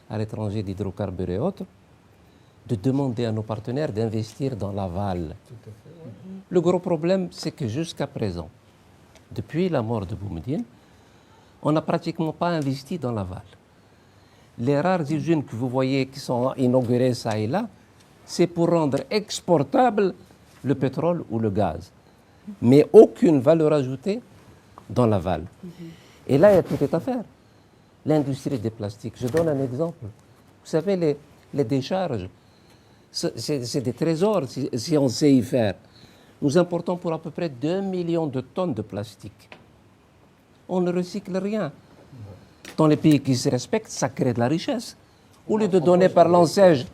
à l'étranger d'hydrocarbures et autres, de demander à nos partenaires d'investir dans l'aval. Le gros problème, c'est que jusqu'à présent, depuis la mort de Boumediene, on n'a pratiquement pas investi dans l'aval. Les rares usines que vous voyez qui sont inaugurées ça et là, c'est pour rendre exportable le pétrole ou le gaz. Mais aucune valeur ajoutée dans l'aval. Et là, il y a tout à faire. L'industrie des plastiques. Je donne un exemple. Vous savez, les décharges, c'est des trésors si on sait y faire. Nous importons pour à peu près 2 millions de tonnes de plastique. On ne recycle rien. Dans les pays qui se respectent, ça crée de la richesse. Au lieu de donner par l'enseigne,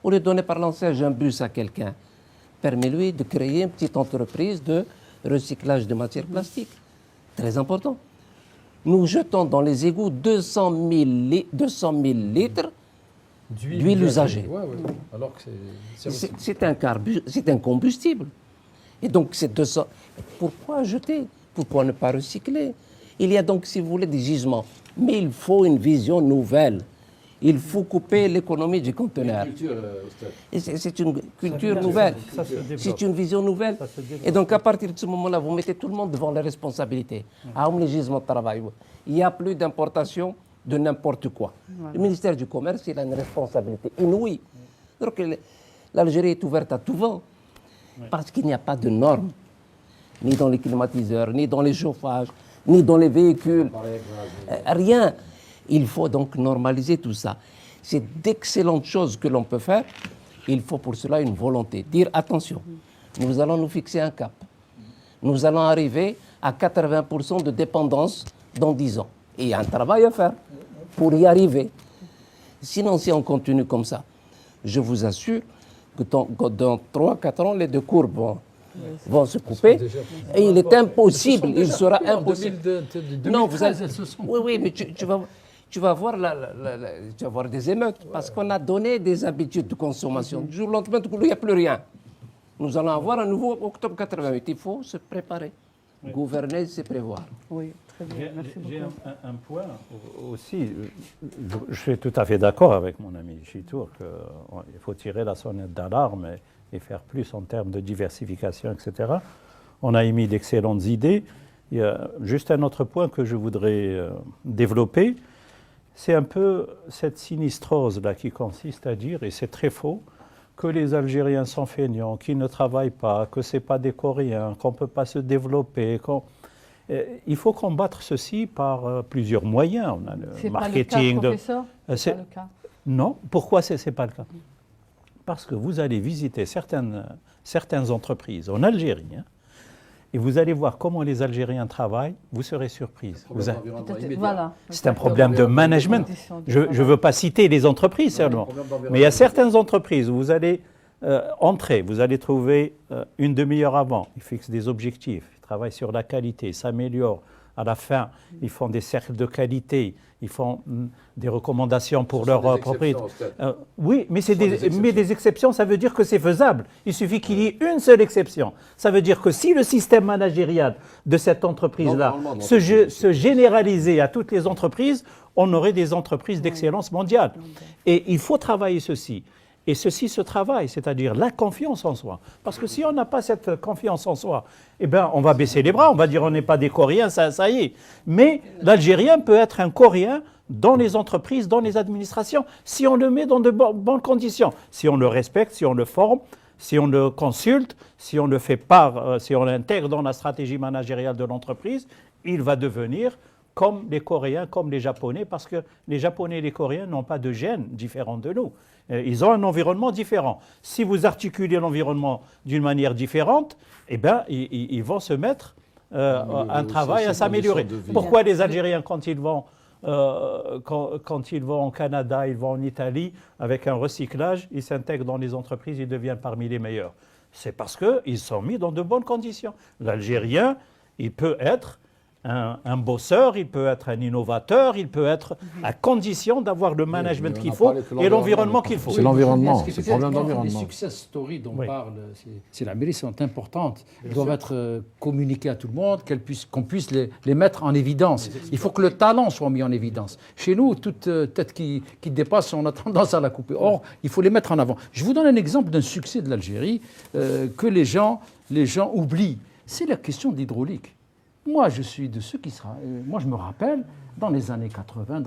un bus à quelqu'un, permet-lui de créer une petite entreprise de recyclage de matières plastiques. Très important. Nous jetons dans les égouts 200 000 litres d'huile usagée. Alors que c'est un combustible. Et donc, pourquoi jeter? Pourquoi ne pas recycler? Il y a donc, si vous voulez, des gisements. Mais il faut une vision nouvelle. Il faut couper l'économie du conteneur. C'est une culture nouvelle. C'est une vision nouvelle. Et donc, à partir de ce moment-là, vous mettez tout le monde devant les responsabilités. Le gisement de travail. Il n'y a plus d'importation de n'importe quoi. Le ministère du Commerce, il a une responsabilité inouïe. Donc, l'Algérie est ouverte à tout vent. Parce qu'il n'y a pas de normes, ni dans les climatiseurs, ni dans les chauffages, ni dans les véhicules. Rien. Il faut donc normaliser tout ça. C'est d'excellentes choses que l'on peut faire. Il faut pour cela une volonté. Dire attention, nous allons nous fixer un cap. Nous allons arriver à 80% de dépendance dans 10 ans. Et il y a un travail à faire pour y arriver. Sinon, si on continue comme ça, je vous assure que dans 3-4 ans, les deux courbes vont se couper. Et il est impossible, il sera impossible. Non, vous allez, oui, mais tu vas voir tu vas voir des émeutes parce qu'on a donné des habitudes de consommation. Du jour au lendemain, il n'y a plus rien. Nous allons avoir un nouveau octobre 88. Il faut se préparer. Gouverner, c'est prévoir. Oui, très bien. Merci J'ai beaucoup. un point aussi. Je suis tout à fait d'accord avec mon ami Chitour qu'il faut tirer la sonnette d'alarme et faire plus en termes de diversification, etc. On a émis d'excellentes idées. Il y a juste un autre point que je voudrais développer. C'est un peu cette sinistrose-là qui consiste à dire, et c'est très faux, que les Algériens sont feignants, qu'ils ne travaillent pas, que ce n'est pas des Coréens, qu'on ne peut pas se développer. Il faut combattre ceci par plusieurs moyens. On a le marketing. Pas le cas, professeur. C'est pas le cas. Non, pourquoi ce n'est pas le cas? Parce que vous allez visiter certaines entreprises en Algérie, hein, et vous allez voir comment les Algériens travaillent, vous serez surprise. Voilà. C'est un problème de management. Je ne veux pas citer les entreprises seulement, mais il y a certaines entreprises où vous allez entrer, vous allez trouver une demi-heure avant, ils fixent des objectifs, ils travaillent sur la qualité, ils s'améliorent. À la fin, ils font des cercles de qualité, ils font des recommandations pour leurs propriétaires. Oui, mais des exceptions, ça veut dire que c'est faisable. Il suffit qu'il y ait une seule exception. Ça veut dire que si le système managérial de cette entreprise-là se généralisait à toutes les entreprises, on aurait des entreprises d'excellence mondiale. Et il faut travailler ceci. Et ceci se travaille, c'est-à-dire la confiance en soi. Parce que si on n'a pas cette confiance en soi, eh ben, on va baisser les bras, on va dire on n'est pas des Coréens, ça y est. Mais l'Algérien peut être un Coréen dans les entreprises, dans les administrations, si on le met dans de bonnes conditions, si on le respecte, si on le forme, si on le consulte, si on le fait part, si on l'intègre dans la stratégie managériale de l'entreprise, il va devenir comme les Coréens, comme les Japonais, parce que les Japonais et les Coréens n'ont pas de gènes différents de nous. Ils ont un environnement différent. Si vous articulez l'environnement d'une manière différente, eh ben, ils vont se mettre un travail à s'améliorer. Pourquoi les Algériens, quand ils vont en Canada, ils vont en Italie, avec un recyclage, ils s'intègrent dans les entreprises, ils deviennent parmi les meilleurs? C'est parce qu'ils sont mis dans de bonnes conditions. L'Algérien, il peut être un bosseur, il peut être un innovateur, il peut être à condition d'avoir le management qu'il faut et l'environnement qu'il faut. C'est l'environnement, c'est le problème Les d'environnement. success stories dont parle la mairie sont importantes. Elles doivent être communiquées à tout le monde, qu'on puisse les mettre en évidence. Il faut que le talent soit mis en évidence. Chez nous, toute tête qui dépasse, on a tendance à la couper. Or, il faut les mettre en avant. Je vous donne un exemple d'un succès de l'Algérie que les gens oublient. C'est la question de l'hydraulique. Moi, je suis de ceux qui sera. Moi, je me rappelle, dans les années 80,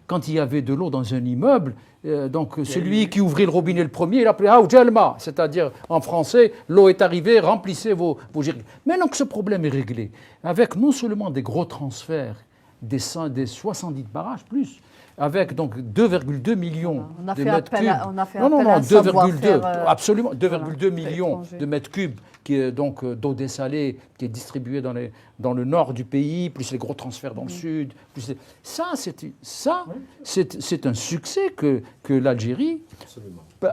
quand il y avait de l'eau dans un immeuble, donc celui qui ouvrait le robinet le premier, il appelait Aoujelma, c'est-à-dire en français, l'eau est arrivée, remplissez vos jerrycans. Maintenant que ce problème est réglé, avec non seulement des gros transferts, des 70 barrages plus, avec donc 2,2 millions de mètres cubes. On a fait appel à 2,2, absolument, 2,2 voilà, millions de mètres cubes qui est donc d'eau dessalée qui est distribuée dans le nord du pays, plus les gros transferts dans le sud. Ça, c'est un succès que l'Algérie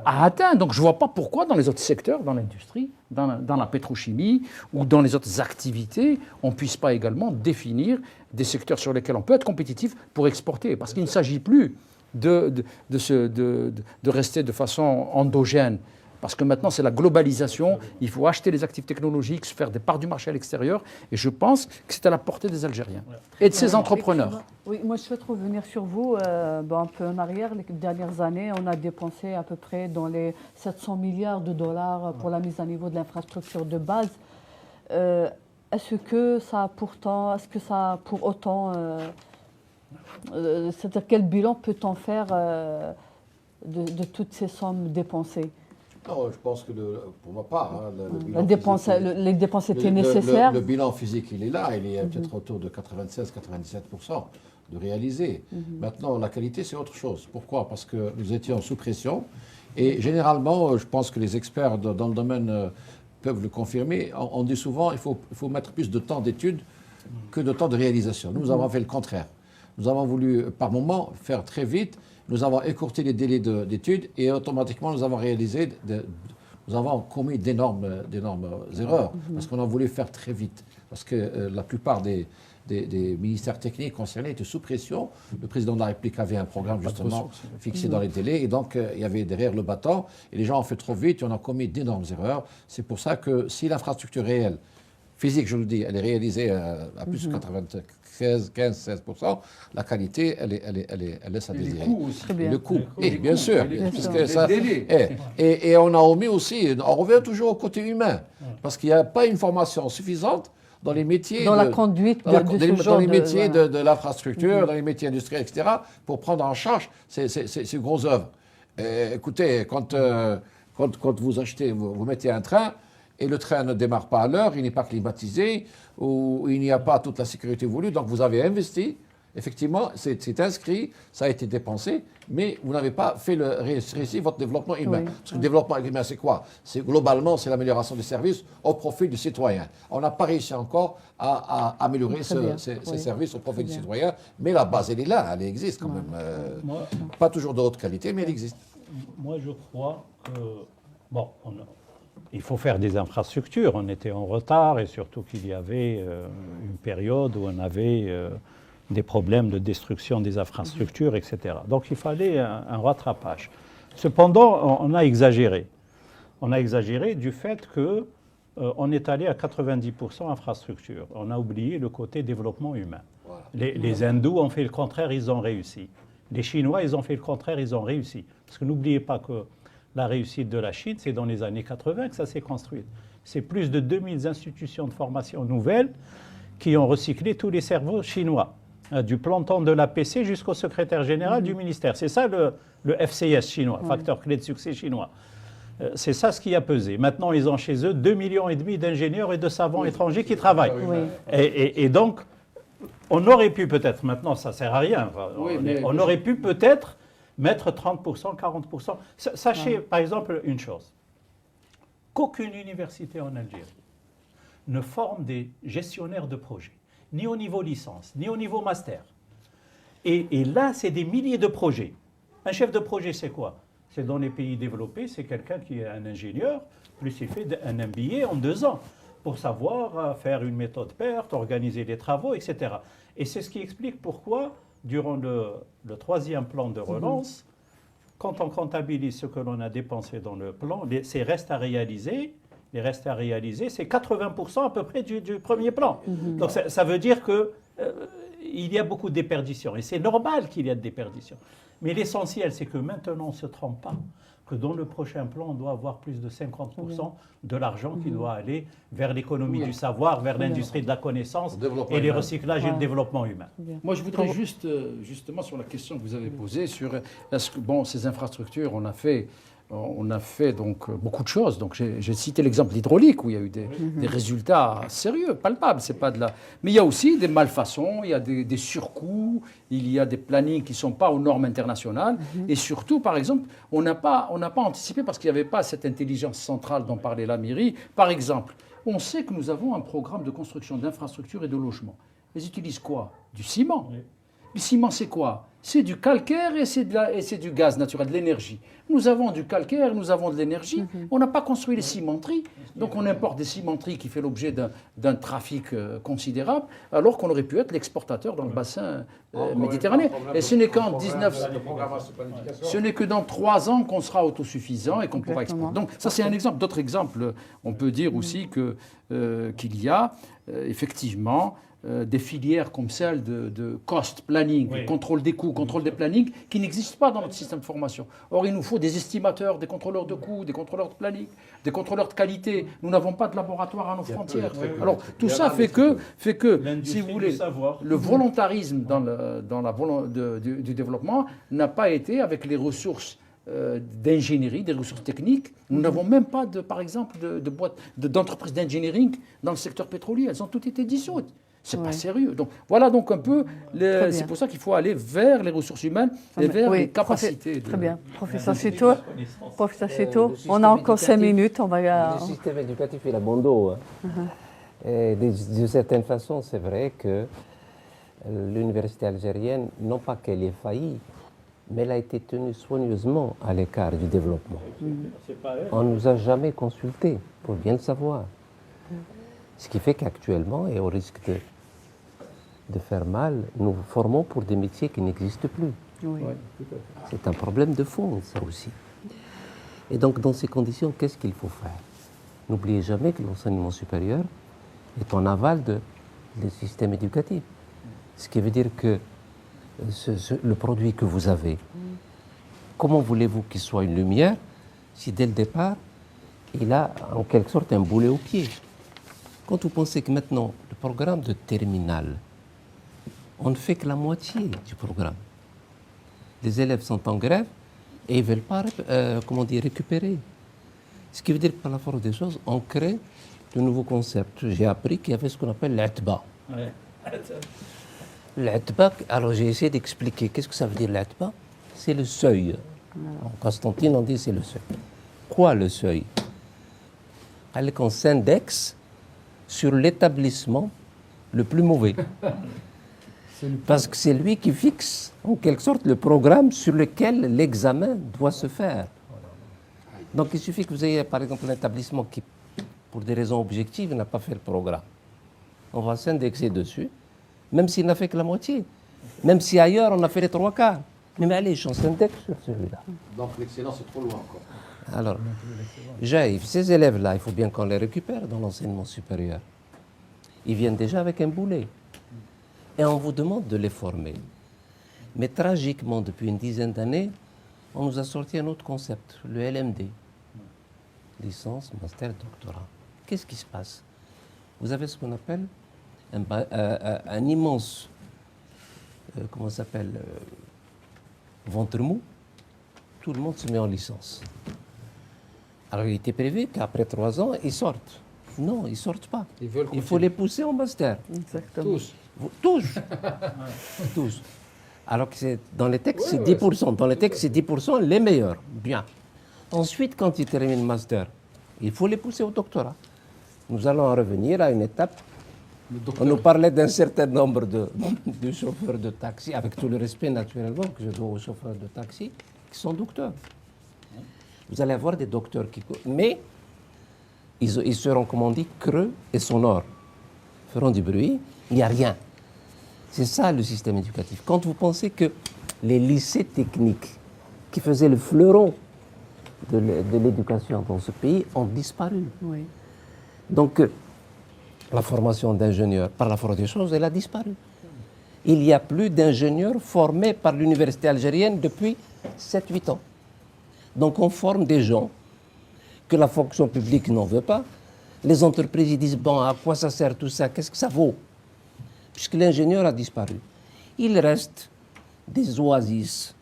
a atteint. Donc je ne vois pas pourquoi dans les autres secteurs, dans l'industrie, dans la pétrochimie ou dans les autres activités, on ne puisse pas également définir des secteurs sur lesquels on peut être compétitif pour exporter. Parce qu'il ne s'agit plus de rester de façon endogène. Parce que maintenant, c'est la globalisation. Il faut acheter les actifs technologiques, se faire des parts du marché à l'extérieur. Et je pense que c'est à la portée des Algériens et de ces entrepreneurs. Oui, moi, je souhaite revenir sur vous. Un peu en arrière, les dernières années, on a dépensé à peu près dans les 700 milliards de dollars pour la mise à niveau de l'infrastructure de base. Est-ce que ça a pour autant... c'est-à-dire, quel bilan peut-on faire de toutes ces sommes dépensées? Non, je pense que pour ma part, les dépenses étaient nécessaires. Le bilan physique, il est là, il est peut-être autour de 96-97% de réalisé. Maintenant, la qualité, c'est autre chose. Pourquoi? Parce que nous étions sous pression et généralement, je pense que les experts dans le domaine peuvent le confirmer. On dit souvent qu'il faut mettre plus de temps d'étude que de temps de réalisation. Nous avons fait le contraire. Nous avons voulu, par moment, faire très vite. Nous avons écourté les délais d'études et automatiquement, nous avons réalisé nous avons commis d'énormes erreurs, parce qu'on a voulu faire très vite. Parce que la plupart des ministères techniques concernés étaient sous pression. Le président de la République avait un programme justement fixé dans les délais, et donc il y avait derrière le bâton, et les gens ont fait trop vite, et on a commis d'énormes erreurs. C'est pour ça que si l'infrastructure réelle, physique, je le dis, elle est réalisée à plus de 15-16%, la qualité, elle laisse à désirer. bien. Le coût, et bien sûr. délais. Et on a omis aussi, on revient toujours au côté humain, parce qu'il n'y a pas une formation suffisante dans les métiers Dans la conduite de ce genre dans les métiers voilà. de l'infrastructure, dans les métiers industriels, etc., pour prendre en charge ces grosses œuvres. Écoutez, quand vous achetez, vous mettez un train, et le train ne démarre pas à l'heure, il n'est pas climatisé, ou il n'y a pas toute la sécurité voulue, donc vous avez investi, effectivement, c'est inscrit, ça a été dépensé, mais vous n'avez pas fait réussir votre développement humain. Oui. Parce que le développement humain, c'est quoi? Globalement, c'est l'amélioration des services au profit du citoyen. On n'a pas réussi encore à améliorer ces services au profit du citoyen, mais la base, elle est là, elle existe quand même. Pas toujours de haute qualité, mais elle existe. Moi, je crois que, bon, il faut faire des infrastructures. On était en retard, et surtout qu'il y avait une période où on avait des problèmes de destruction des infrastructures, etc. Donc il fallait un rattrapage. Cependant, on a exagéré. On a exagéré du fait qu'on est allé à 90% infrastructure. On a oublié le côté développement humain. Voilà. Les Hindous ont fait le contraire, ils ont réussi. Les Chinois, ils ont fait le contraire, ils ont réussi. Parce que n'oubliez pas que la réussite de la Chine, c'est dans les années 80 que ça s'est construit. C'est plus de 2000 institutions de formation nouvelles qui ont recyclé tous les cerveaux chinois, du planton de l'APC jusqu'au secrétaire général du ministère. C'est ça le FCS chinois, facteur clé de succès chinois. C'est ça ce qui a pesé. Maintenant, ils ont chez eux 2,5 millions d'ingénieurs et de savants étrangers qui travaillent. Oui. Et donc, on aurait pu peut-être, maintenant ça ne sert à rien, on aurait pu peut-être mettre 30%, 40%. Sachez par exemple une chose, qu'aucune université en Algérie ne forme des gestionnaires de projets, ni au niveau licence, ni au niveau master. Et là, c'est des milliers de projets. Un chef de projet, c'est quoi? C'est dans les pays développés, c'est quelqu'un qui est un ingénieur, plus il fait un MBA en 2 ans, pour savoir faire une méthode PERT, organiser les travaux, etc. Et c'est ce qui explique pourquoi, durant le 3e plan de relance, quand on comptabilise ce que l'on a dépensé dans le plan, ces restes à réaliser, les restes à réaliser, c'est 80% à peu près du premier plan. Donc ça veut dire qu'il y a beaucoup de déperditions. Et c'est normal qu'il y ait de déperditions. Mais l'essentiel, c'est que maintenant, on ne se trompe pas, que dans le prochain plan, on doit avoir plus de 50% de l'argent qui doit aller vers l'économie du savoir, vers l'industrie de la connaissance et les recyclages et le développement humain. Moi, je voudrais justement sur la question que vous avez posée, sur est-ce que, bon, ces infrastructures, on a fait donc beaucoup de choses. Donc j'ai cité l'exemple de l'hydraulique où il y a eu des résultats sérieux, palpables. C'est pas de la... Mais il y a aussi des malfaçons, il y a des surcoûts, il y a des plannings qui ne sont pas aux normes internationales. Et surtout, par exemple, on n'a pas anticipé parce qu'il n'y avait pas cette intelligence centrale dont parlait la mairie. Par exemple, on sait que nous avons un programme de construction d'infrastructures et de logements. Ils utilisent quoi? Du ciment. Oui. Le ciment, c'est quoi? C'est du calcaire et c'est du gaz naturel, de l'énergie. Nous avons du calcaire, nous avons de l'énergie. On n'a pas construit les cimenteries. Donc on importe des cimenteries qui fait l'objet d'un trafic considérable, alors qu'on aurait pu être l'exportateur dans le bassin méditerranéen. Et ce n'est qu'en ce n'est que dans 3 ans qu'on sera autosuffisant et qu'on pourra exporter. Donc ça, c'est un exemple. D'autres exemples, on peut dire aussi qu'il y a effectivement des filières comme celle de cost planning, contrôle des coûts, contrôle des plannings, qui n'existent pas dans notre système de formation. Or, il nous faut des estimateurs, des contrôleurs de coûts, des contrôleurs de planning, des contrôleurs de qualité. Nous n'avons pas de laboratoire à nos frontières. Alors, tout ça fait que si vous voulez, le volontarisme du développement n'a pas été avec les ressources d'ingénierie, des ressources techniques. Nous n'avons même pas, par exemple, d'entreprises d'engineering dans le secteur pétrolier. Elles ont toutes été dissoutes. C'est pas sérieux. Donc voilà donc un peu. C'est pour ça qu'il faut aller vers les ressources humaines et vers les capacités. Très bien. Professeur Cheto, on a encore 5 minutes. On va. Le système éducatif, il a bon dos. Et de certaine façon, c'est vrai que l'université algérienne, non pas qu'elle ait failli, mais elle a été tenue soigneusement à l'écart du développement. On ne nous a jamais consultés, pour bien le savoir. Ce qui fait qu'actuellement, et au risque de faire mal, nous formons pour des métiers qui n'existent plus. Oui. C'est un problème de fond, ça aussi. Et donc, dans ces conditions, qu'est-ce qu'il faut faire? N'oubliez jamais que l'enseignement supérieur est en aval du système éducatif. Ce qui veut dire que le produit que vous avez, comment voulez-vous qu'il soit une lumière si dès le départ, il a en quelque sorte un boulet au pied? Quand vous pensez que maintenant, le programme de terminale, on ne fait que la moitié du programme. Les élèves sont en grève et ils ne veulent pas récupérer. Ce qui veut dire que par la force des choses, on crée de nouveaux concepts. J'ai appris qu'il y avait ce qu'on appelle l'atba. Ouais. L'atba, alors j'ai essayé d'expliquer qu'est-ce que ça veut dire l'atba. C'est le seuil. En Constantine, on dit c'est le seuil. Quoi le seuil? On s'indexe sur l'établissement le plus mauvais. Parce que c'est lui qui fixe, en quelque sorte, le programme sur lequel l'examen doit se faire. Donc il suffit que vous ayez, par exemple, un établissement qui, pour des raisons objectives, n'a pas fait le programme. On va s'indexer dessus, même s'il n'a fait que la moitié. Même si ailleurs, on a fait les 3/4. Mais allez, on s'indexe sur celui-là. Donc l'excellence est trop loin encore. Alors, Jaïf, ces élèves-là, il faut bien qu'on les récupère dans l'enseignement supérieur. Ils viennent déjà avec un boulet. Et on vous demande de les former. Mais tragiquement, depuis une dizaine d'années, on nous a sorti un autre concept, le LMD. Licence, master, doctorat. Qu'est-ce qui se passe? Vous avez ce qu'on appelle un immense, comment ça s'appelle, ventre mou. Tout le monde se met en licence. Alors il était prévu qu'après 3 ans, ils sortent. Non, ils ne sortent pas. Il faut les pousser en master. Exactement. Tous. Tous. Alors que dans les textes, c'est 10%. Dans les textes, c'est 10% les meilleurs. Bien. Ensuite, quand ils terminent le master, il faut les pousser au doctorat. Nous allons en revenir à une étape. On nous parlait d'un certain nombre de chauffeurs de taxi, avec tout le respect naturellement que je dois aux chauffeurs de taxi, qui sont docteurs. Vous allez avoir des docteurs mais ils seront, comme on dit, creux et sonores. Ils feront du bruit, il n'y a rien. C'est ça le système éducatif. Quand vous pensez que les lycées techniques, qui faisaient le fleuron de l'éducation dans ce pays, ont disparu. Oui. Donc, la formation d'ingénieurs, par la force des choses, elle a disparu. Il n'y a plus d'ingénieurs formés par l'université algérienne depuis 7-8 ans. Donc on forme des gens que la fonction publique n'en veut pas. Les entreprises ils disent, bon, à quoi ça sert tout ça? Qu'est-ce que ça vaut? Puisque l'ingénieur a disparu. Il reste des oasis,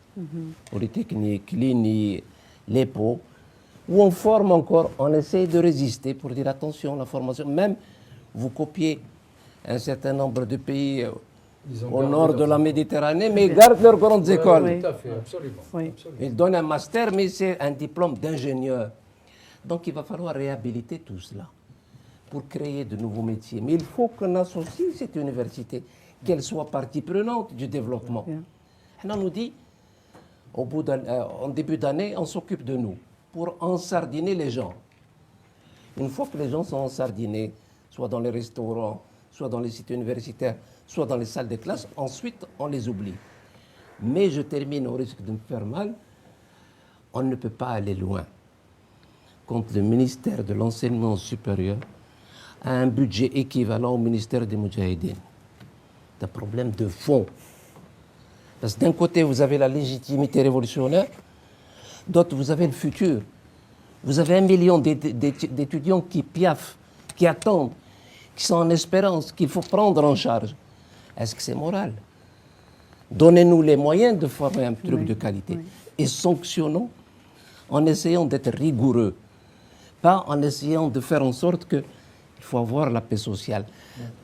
Polytechnique, l'INI, l'EPO, où on forme encore, on essaie de résister pour dire, attention, la formation, même vous copiez un certain nombre de pays au nord de la Méditerranée, mais ils gardent leurs grandes écoles. Oui. Tout à fait, absolument. Oui. Ils donnent un master, mais c'est un diplôme d'ingénieur. Donc il va falloir réhabiliter tout cela pour créer de nouveaux métiers. Mais il faut qu'on associe cette université, qu'elle soit partie prenante du développement. Bien. Et on nous dit, en début d'année, on s'occupe de nous pour ensardiner les gens. Une fois que les gens sont ensardinés, soit dans les restaurants, soit dans les sites universitaires, soit dans les salles de classe, ensuite on les oublie. Mais je termine au risque de me faire mal, on ne peut pas aller loin. Quand le ministère de l'enseignement supérieur a un budget équivalent au ministère des Moudjahidines, c'est un problème de fond. Parce que d'un côté, vous avez la légitimité révolutionnaire, d'autre, vous avez le futur. Vous avez 1 million d'étudiants qui piaffent, qui attendent, qui sont en espérance, qu'il faut prendre en charge. Est-ce que c'est moral? Donnez-nous les moyens de former un truc de qualité et sanctionnons en essayant d'être rigoureux, pas en essayant de faire en sorte qu'il faut avoir la paix sociale.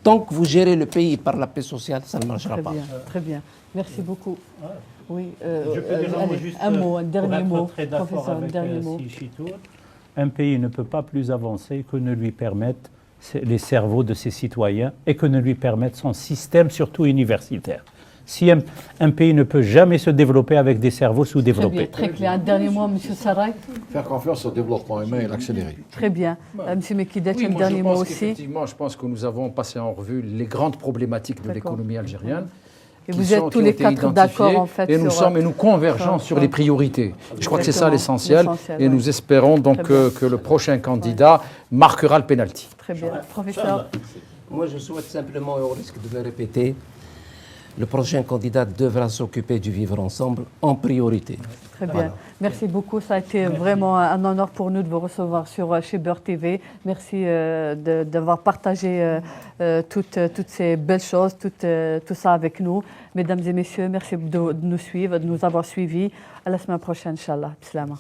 Tant que vous gérez le pays par la paix sociale, ça ne marchera pas. Très bien. Merci beaucoup. Oui, Je peux dire allez, juste, un mot, un dernier pour être mot, très d'accord professeur, un avec dernier mot. Sichitour, un pays ne peut pas plus avancer que ne lui permettent les cerveaux de ses citoyens et que ne lui permette son système, surtout universitaire. Si un pays ne peut jamais se développer avec des cerveaux Très bien, sous-développés. très clair. Un dernier mot, M. Sarai. Faire confiance au développement humain et l'accélérer. Très bien. M. Mekidet, Oui, un moi, dernier je mot pense aussi. qu'effectivement, je pense que nous avons passé en revue les grandes problématiques de D'accord. l'économie algérienne. Et qui vous sont- êtes qui tous ont les été quatre d'accord, identifiées, en fait, et nous sur, sommes et nous convergeons sur les priorités. Je crois que c'est ça Exactement, l'essentiel. l'essentiel, Et ouais. nous espérons donc Très bien. que le prochain candidat marquera le pénalty. Très bien. Professeur, Moi, je souhaite simplement, et au risque de me répéter, le prochain candidat devra s'occuper du vivre ensemble en priorité. très bien. Merci beaucoup. Ça a été vraiment un honneur pour nous de vous recevoir chez Beurre TV. Merci d'avoir partagé toutes ces belles choses, tout ça avec nous. Mesdames et messieurs, merci de nous suivre, de nous avoir suivis. À la semaine prochaine, Inch'Allah. Bislama.